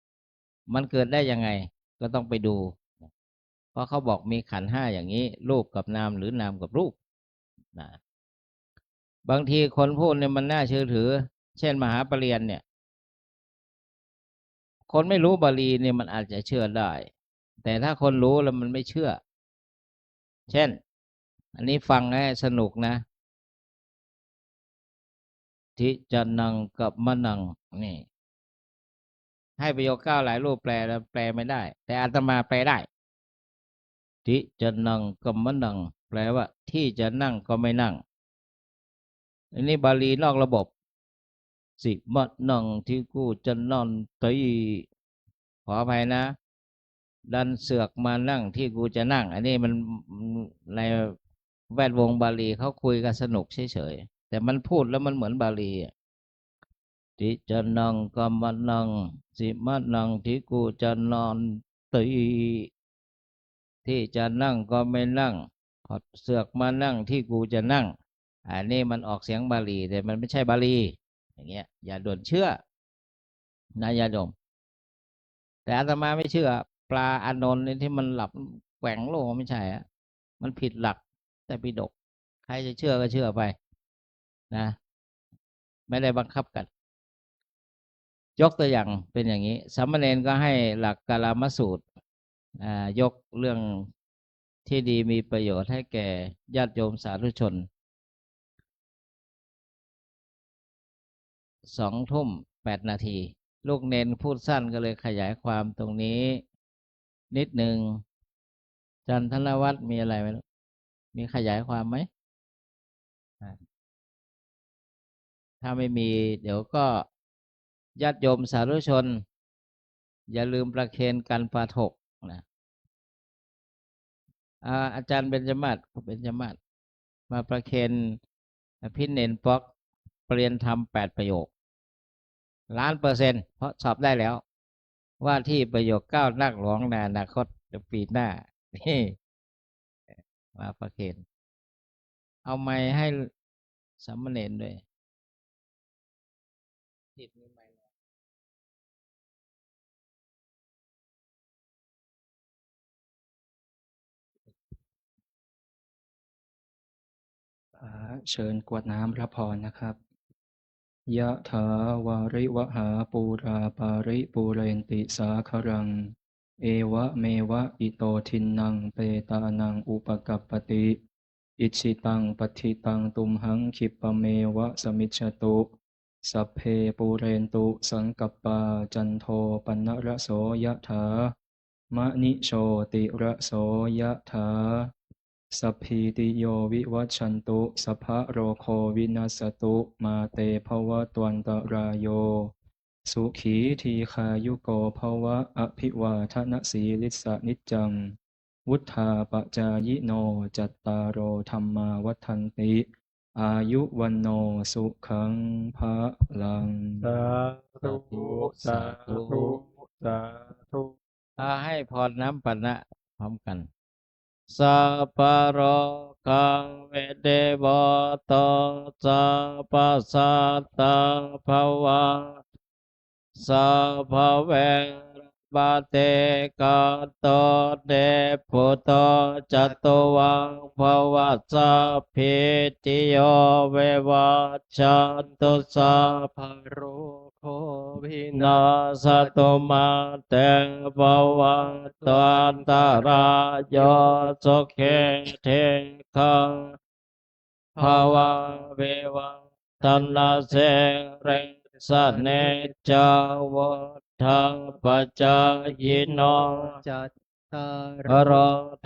8มันเกิดได้ยังไงก็ต้องไปดูเพราะเขาบอกมีขันธ์5อย่างนี้รูปกับนามหรือนามกับรูปนะบางทีคนพูดเนี่ยมันน่าเชื่อถือเช่นมหาปรริญญาเนี่ยคนไม่รู้บาลีเนี่ยมันอาจจะเชื่อได้แต่ถ้าคนรู้แล้วมันไม่เชื่อเช่นอันนี้ฟังให้สนุกนะทิจะนังกับมะนังนี่ให้ประโยค9หลายรูปแปลแล้วแปลไม่ได้แต่อาตมาแปลได้ทิจะนังกับมะนังแปลว่าที่จะนั่งก็ไม่นั่งอันนี้บาลีนอกระบบสิมะนังที่กูจะนอนตีขออภัยนะดันเสือกมานั่งที่กูจะนั่งอันนี้มันในแวดวงบาลีเขาคุยกันสนุกเฉยๆแต่มันพูดแล้วมันเหมือนบาลีทิจะนั่งก็มานั่งสิมานั่งที่กูจะนอนตีที่จะนั่งก็ไม่นั่งพอเสือกมานั่งที่กูจะนั่งอันนี้มันออกเสียงบาลีแต่มันไม่ใช่บาลีอย่างเงี้ยอย่าด่วนเชื่อนะญาติโยมแต่อาตมาไม่เชื่อปลาอานนท์นี่ที่มันหลับแกว่งโลกไม่ใช่อะมันผิดหลักแต่ปิฎกใครจะเชื่อก็เชื่อไปนะไม่ได้บังคับกันยกตัวอย่างเป็นอย่างนี้สามเณรก็ให้หลักกาลามสูตรยกเรื่องที่ดีมีประโยชน์ให้แก่ญาติโยมสาธุชน2 ทุ่ม 8 นาที ลูกเนนพูดสั้นก็เลยขยายความตรงนี้ นิดหนึ่งจันทนวัฒน์มีอะไรไหมลูกมีขยายความไหมถ้าไม่มีเดี๋ยวก็ญาติโยมสาธุชน อย่าลืมประเคนกันปาฐกนะอาจารย์เบญจมาศมาประเคนพี่เนนป๊อกเปลี่ยนทำ8 ประโยค1,000,000%เพราะสอบได้แล้ว ว่าที่ประโยค9นักหลวงในอนาคตปีหน้านี่มาประเคนเอาไม้ให้สามเณรด้วยติดมีไม้ เชิญกรวดน้ำรับพรนะครับ ยะถาวาริวหาปูราปาริปุเรนติสาครัง เอวะเมวะอิโตทินังเปตานังอุปกัปปติ อิชิตังปัฏฐิตังตุมหังคิปะเมวะสมิจฉตุ สัพเพปูเรนตุสังกัปปาจันโทปนระโสยะถามะนิโชติระโสยะถาสัพพิติโยวิวัชชันตุสัพพะโรโควินัสตุมาเตภวะตวันตรายโยสุขีทีขายุโกภวะอภิวาทนสีลิสนิจจังวุธาปจายโนจัตตารโอธรรมาวัฏันติอายุวันโนสุขังภะลัง สาธุสาธุสาธุ ให้พรน้ำปันนะพร้อมกันสัพพะโรกังเวเดวะโตสัพพะสัตตาภวะสัพพะเวรบาเตกาโตเดพุตโตจัตวังภวะสัพพิติโยเววัชชันตุสัพพะ โรโควินา นาสตุมาเตภวัตตันตรายโยสุเขเทคังภวะเววัตนาเสเรสเนจาวัฏังปัจจายโน จัตตาร อร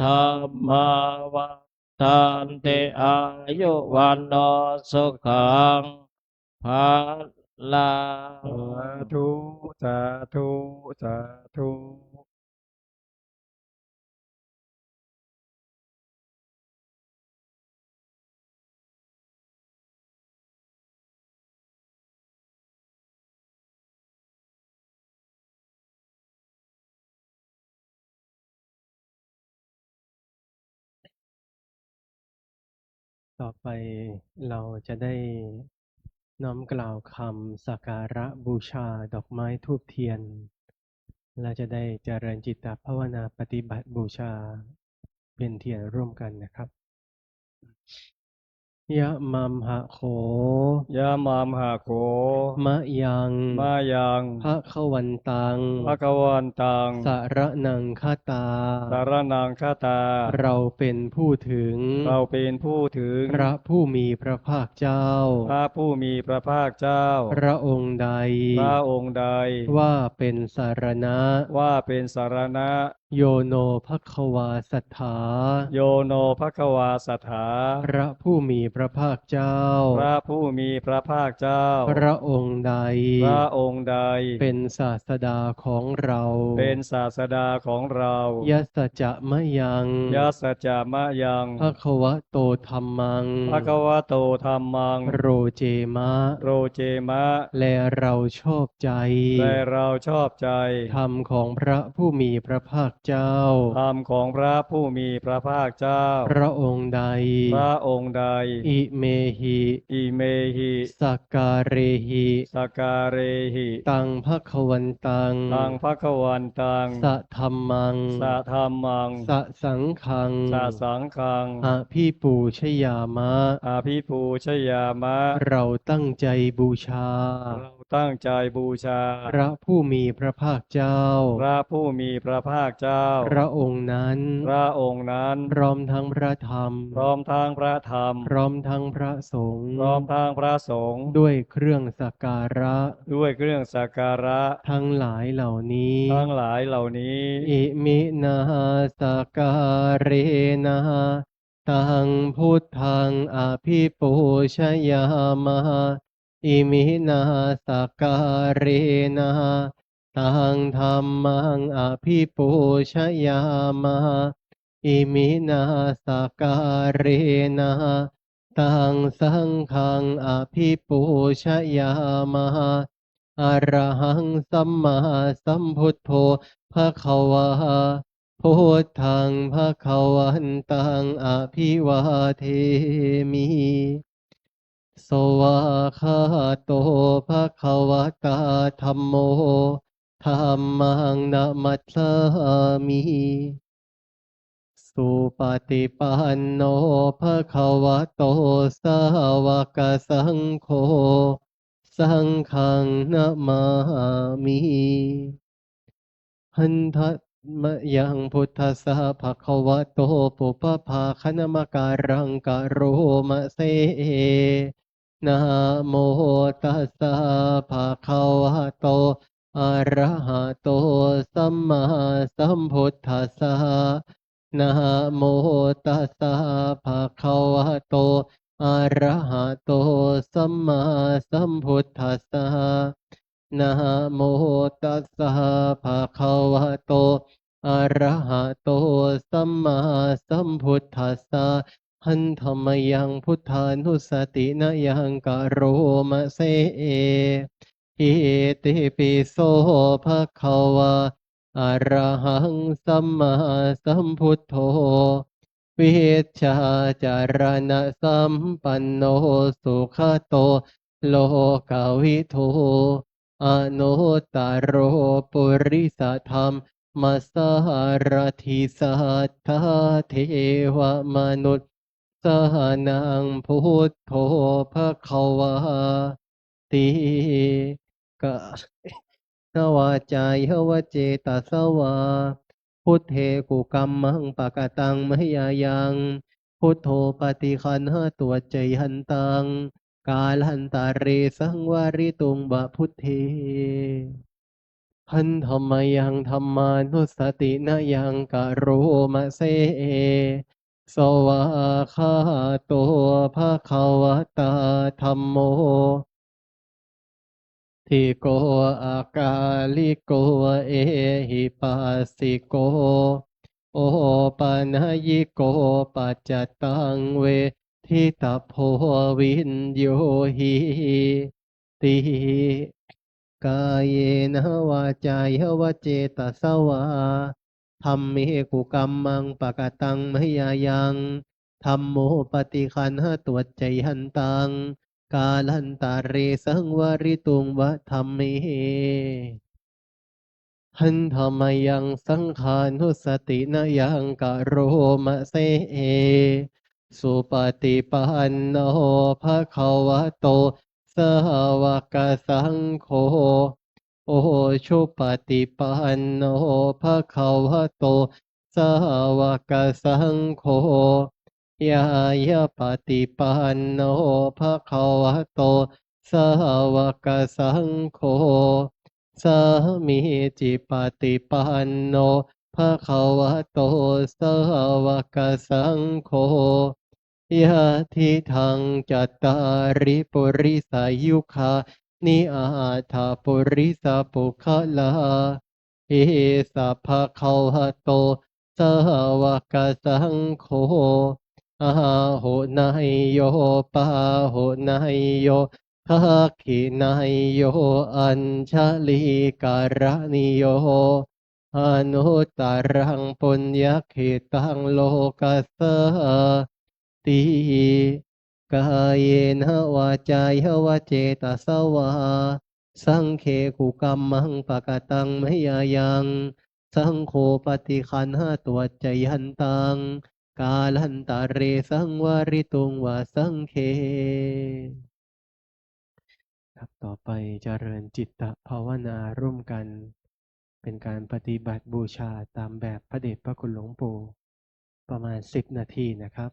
ธรรมาวัฏันติอายุวันโนสุขังภาลัง สาธุสาธุสาธุ ต่อไปเราจะได้น้อมกล่าวคำสักการะบูชาดอกไม้ธูปเทียนและจะได้เจริญจิตตภาวนาปฏิบัติบูชาเป็นเทียนร่วมกันนะครับ ยะมัมหะโข ยะมามหาโข มะยัง มายัง ภะคะวันตัง ภะคะวันตัง สะระนังคตา สารนังคตา เราเป็นผู้ถึง เราเป็นผู้ถึง พระผู้มีพระภาคเจ้า พระผู้มีพระภาคเจ้า พระองค์ใด พระองค์ใด ว่าเป็นสารณะ ว่าเป็นสารณะ โยโนภควาสัทธา โยโนภควาสถา พระผู้มีพระภาคเจ้า พระผู้มีพระภาคเจ้า พระองค์ใด พระองค์ใด เป็นศาสดาของเรา เป็นศาสดาของเรา ยัสจะมะยัง ยัสสจามะยัง ภควะโตธัมมัง ภควโตธัมมัง โรเจมะ โรเจมะ และเราชอบใจ และเราชอบใจ ธรรมของพระผู้มีพระภาคเจ้า ธรรมของพระผู้มีพระภาคเจ้า พระองค์ใด พระองค์ใด อิเมหิ อิเมหิ สักการเรหิ สการเรหิ ตังภควันตัง ตังภควันตัง สะธรรมัง สะธรรมัง สะสังขัง สะสังฆัง อภิปูชยามะ อาภิปูชยามะ เราตั้งใจบูชา เรา ตั้งใจบูชา พระผู้มีพระภาคเจ้า พระผู้มีพระภาคเจ้า พระองค์นั้น พระองค์นั้น พร้อมทั้งพระธรรม พร้อมทางพระธรรม พร้อมทั้งพระสงฆ์ พร้อมทางพระสงฆ์ ด้วยเครื่องสักการะ ด้วยเครื่องสักการะ ทั้งหลายเหล่านี้ ทั้งหลายเหล่านี้ อิมินาสการเรนะตังพุทธังอภิปูชยามะอิมินาสการเรนะตังธัมมังอภิปูชยามะอิมินาสการเรนะตังสังฆังอภิปูชยามะอะระหังสัมมาสัมพุทโธภะคะวาพุทธังภะคะวันตังอภิวาเทมิ สวากขาโตภะคะวะตาธัมโมธัมมังนะมัสสามิ สุปฏิปันโนภะคะวะโตสาวกสังโฆสังฆังนะมามิ หันทะมะยังพุทธัสสะภะคะวะโตปุปภาคณมการังกะโรมะเสนะโมตัสสะภะคะวะโตอะระหะโตสัมมาสัมพุทธัสสะนะโมตัสสะภะคะวะโตอะระหะโตสัมมาสัมพุทธัสสะนะโมตัสสะภะคะวะโตอะระหะโตสัมมาสัมพุทธัสสะหันธรรมยังพุทธานุสตินะยังกะโรมะเสอิติปิโสภะคะวะอะระหังสัมมาสัมพุทโธวิชชาจารณะสัมปันโนสุขโตโลกวิทูอนุตตโรปุริสธรรมมัสสารทิสัทธาเทวมนุษย์สหนังพุทโธภะคะวาติกะนวาจายวเจตสวาพุทเทกุกัมมังปะกะตังมหยายังพุทโธปฏิคันหะตัวใจหันตังกาลันตาเรสังวาริตุงบะพุทเทหันธรรมยังธรรมานุสตินะยังกะโรมะเสสวาคาโตภะคะวะตาธัมโมทิโกอากาลิโกเอหิปัสสิโกโอปัญญิโกปัจจตังเวทิตาโพวินโยหิติกายเยนะวาจายวเจตสวาธัมเมกุกัมมังปะกะตังมหยายังธัมโมปฏิคันหะตัวใจหันตังกาลันตาเรสังวาริตุงวะธัมเมหันธรรมยังสังขานุสตินะยังกะโรมะเสสุปฏิปันโนภะคะวะโตสาวกสังโฆโอชุปฏิปันโนภะคะวะโตสาวกสังโฆยายาปฏิปันโนภะคะวะโตสาวกสังโฆสามีจิปฏิปันโนภะคะวะโตสาวกสังโฆยะทิทังจัตตาริปุริสายุคานิอาถาปุริสปุคะลาเอสัพพะคะวะโตสาวกสังโฆอาหุนายโยปาหุนายโยทักขินายโยอัญชลีการณิโยอนุตตรังปุญญคิตังโลกัสสะติกายเยนะวาจายวเจตสวาสังเคกุกัมมังปะกะตังมหยายังสังโฆปฏิคันหะตัวใจหันตังกาลันตาเรสังวาริตุงวาสังเค ครับต่อไปเจริญจิตตภาวนาร่วมกัน เป็นการปฏิบัติบูชาตามแบบพระเดชพระคุณหลวงปู่ประมาณ10 นาทีนะครับ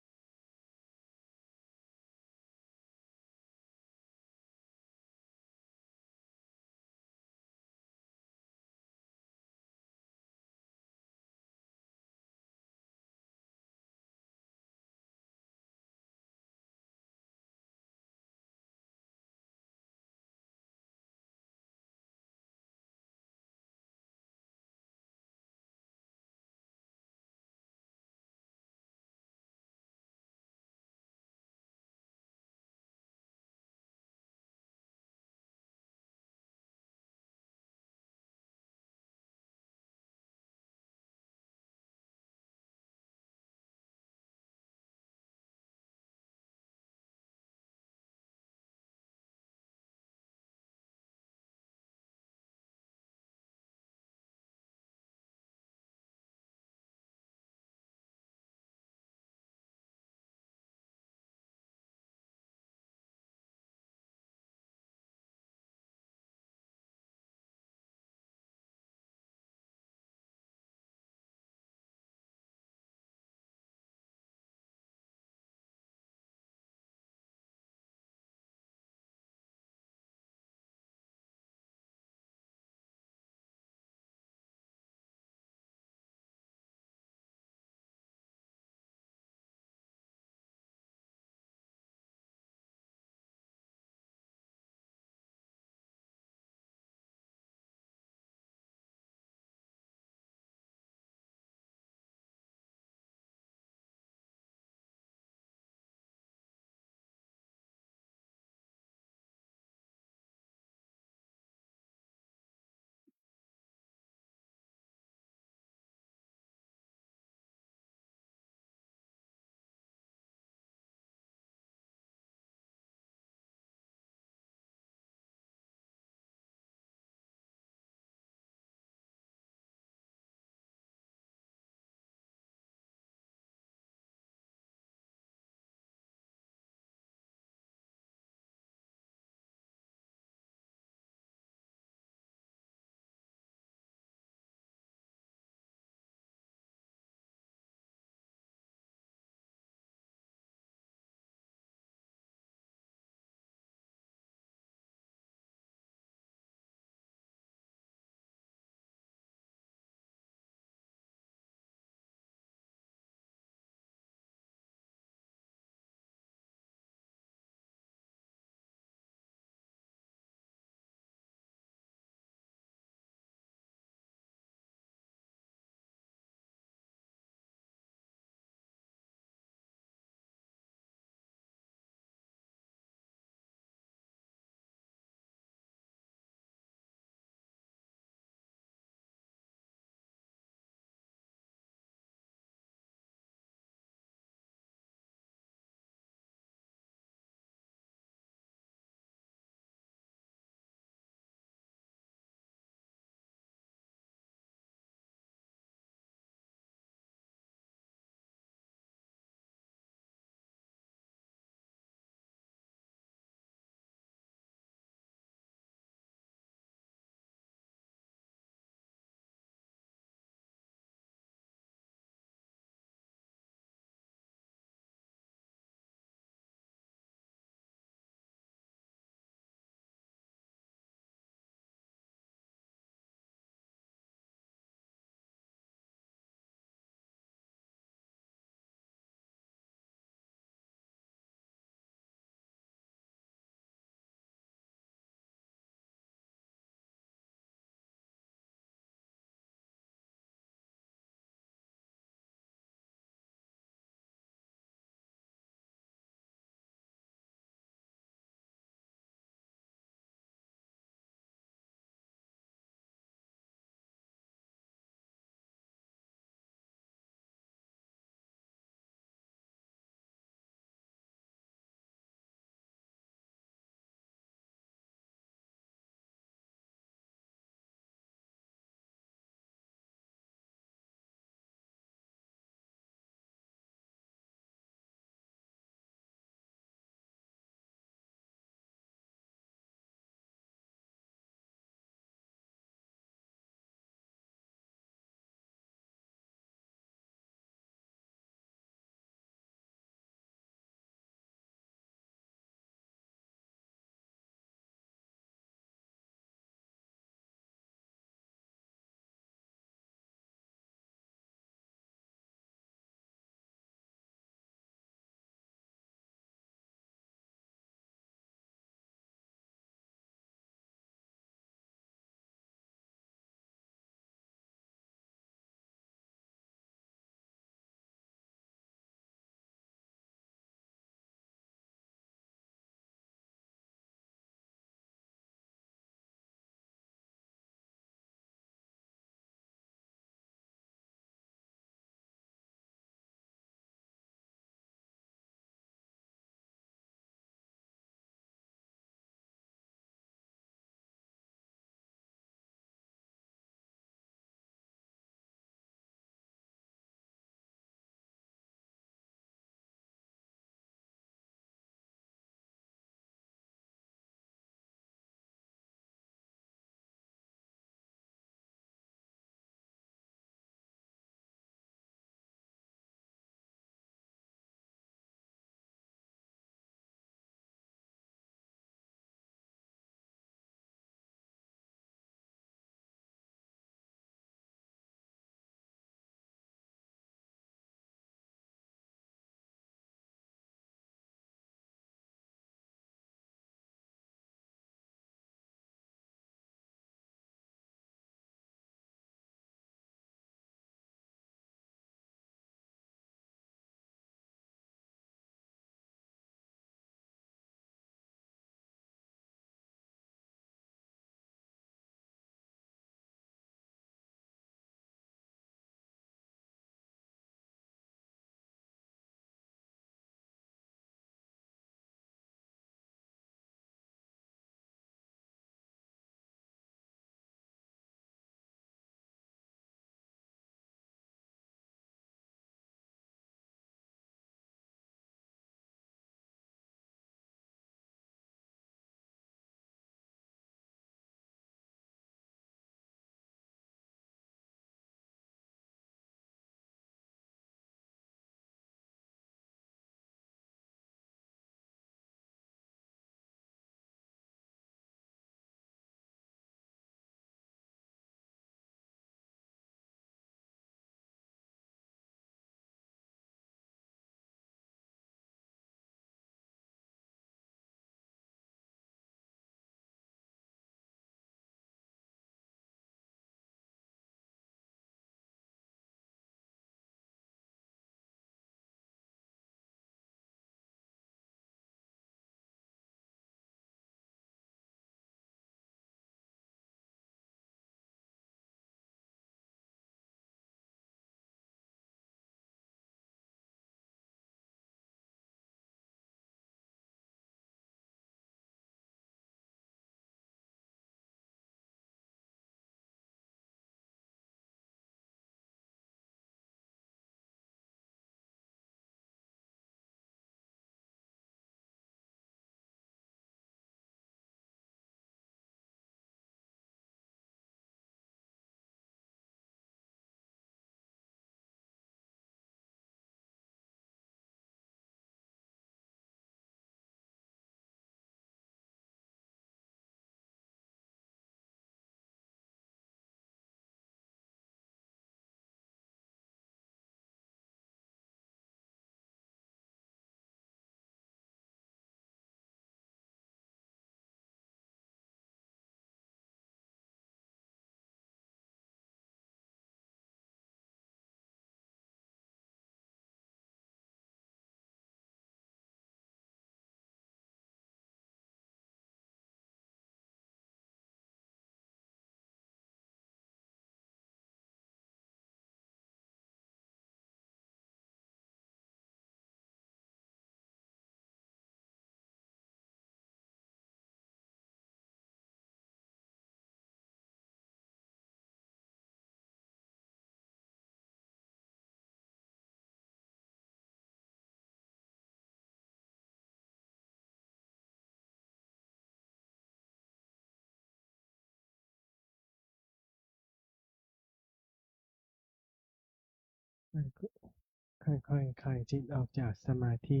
ค่อยๆคลายจิตออกจากสมาธิ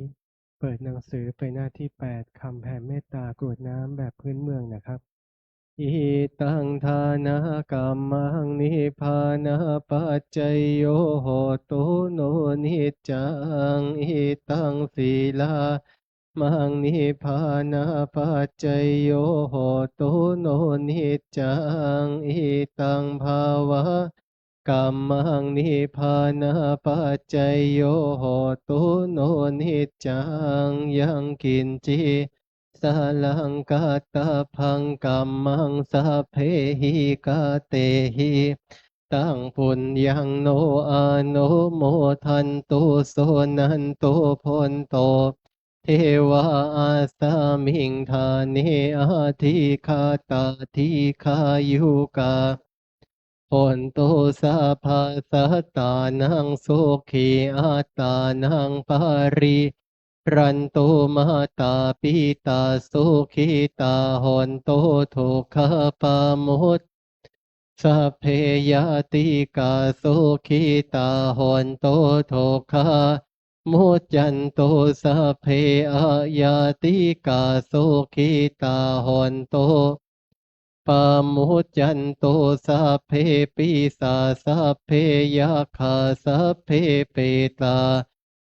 เปิดหนังสือไปหน้าที่8คำแผ่เมตตากรวดน้ำแบบพื้นเมืองนะครับอิตังทานะกัมมังนิพพานะปัจจยโยโหตุโนนิจจังอิตังศีลามังนิพพานะปัจจยโยโหตุโนนิจจังอิตังภาวะกัมมังนิพพานะปัจจยโยโหตุโนนิจจังยังกินจิสาลังกาตาพังกัมมังสัพเพหิกาเตหิตังปุญญังโนอาโนโมทันตุโสนันตุพนโตเทวาอาสามิงธาเนอาทิคาตาทิคายุกาโอนโตสาภาสัตตานังสุขีอัตตานังปาริรันโตมาตาปิตาสุขิตาหนโตทุกขปามุตสัพเพยติกาสุขิตาหนโตทุกขามุจจันโตสัพเพอายาติกาสุขิตาหนโตปามุจจันโตสัพเพปิสาสัพเพยาคาสัพเพเปตา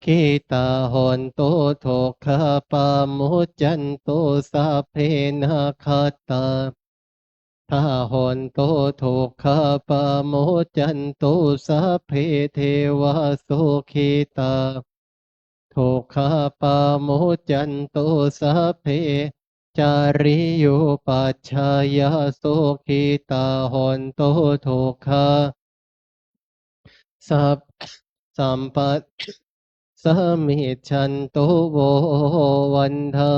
คิตาหนโตโทคาปามุจจันโตสัพเพนาคาตาทาหนโตโทคาปามุจจันโตสัพเพเทวาสุขิตาโทคาปามุจจันโตสัพเพจาริโยปัชฌายาสุขิตาหนโตโทคาสัพสัมปัตสมิจฉันโตโววันทา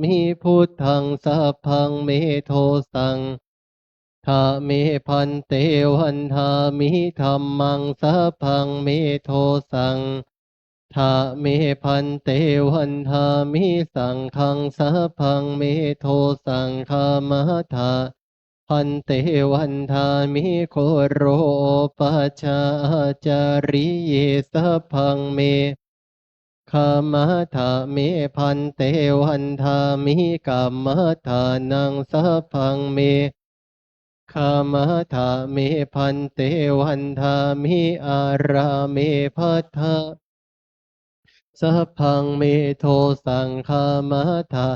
มิพุทธังสัพพังเมโทสังทาเมพันเตวันทามิธัมมังสัพพังเมโทสังทาเมพันเตวันทามิสังฆังสัพพังเมโทสังฆามทาพันเตวันทามิโคโรปัชฌาจาริเยสัพพังเมขามทาเมพันเตวันทามิกัมมทานังสัพพังเมขามทาเมพันเตวันทามิอาราเมพัทธะสัพพังเมโทสังฆามทา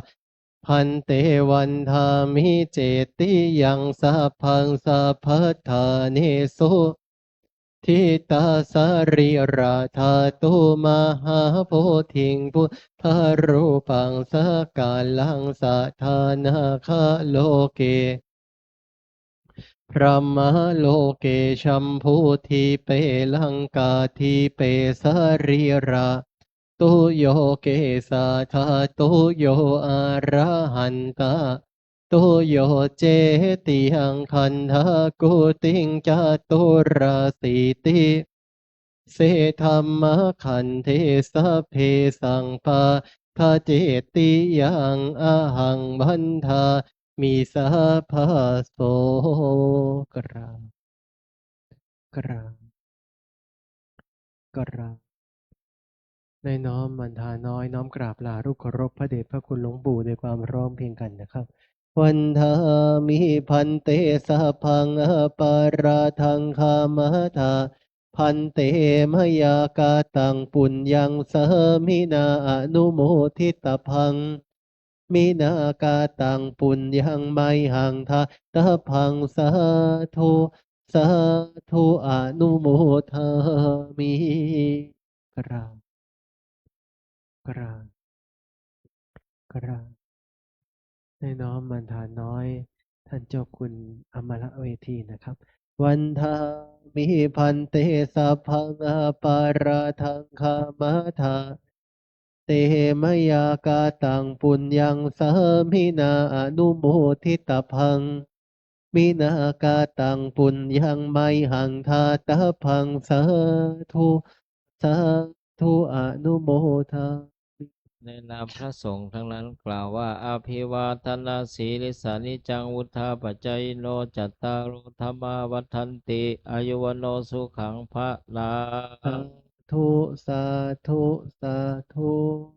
พันเตวันทามิเจติยังสัพพังสัพพทาเนสุทิตาสาริราธาตุมหาโพธิงพุทธรูปังสกาลังสัทธานาคาโลเกพระมโลเกชัมพูทีเปลังกาทีเปสรีราตุโยเกสาธาตุโยอะระหันตาตุโยเจติหังคันธากุติงจตุราสีติเสธรรมขันเทสะเพสังปาทาเจติยังอาหังบันทามีสาภาโสกราบกราบกราบในน้อมมันทาน้อยน้อมกราบลารูปเคารพพระเดชพระคุณหลวงปู่ด้วยความพร้อมเพรียงกันนะครับวันทามิพันเตสะพังอปาราทังคามทาพันเตมยากาตังปุญญังสมินาอนุโมทิตพังมินากาตังปุญญังไมหังทาตะพังสาธุสาธุอนุโมทามิกราบกราบกราบในน้อมมันทานน้อยท่านเจ้าคุณอมรเวทีนะครับวันทามิพันเตสัพพังอาปาราทังคามทาเตมยากาตังปุญญังสามินาอนุโมทิตพังมินากาตังปุญญังไมหังทาตะพังสาธุสาธุอนุโมทาในนามพระสงฆ์ทั้งนั้นกล่าวว่าอาภิวาทนาสีลิสานิจังวุธาปัจจยโนจัตตารุธรรมาวัฏันติอายุวโนสุขังพระลา ธุสาธุสาธุ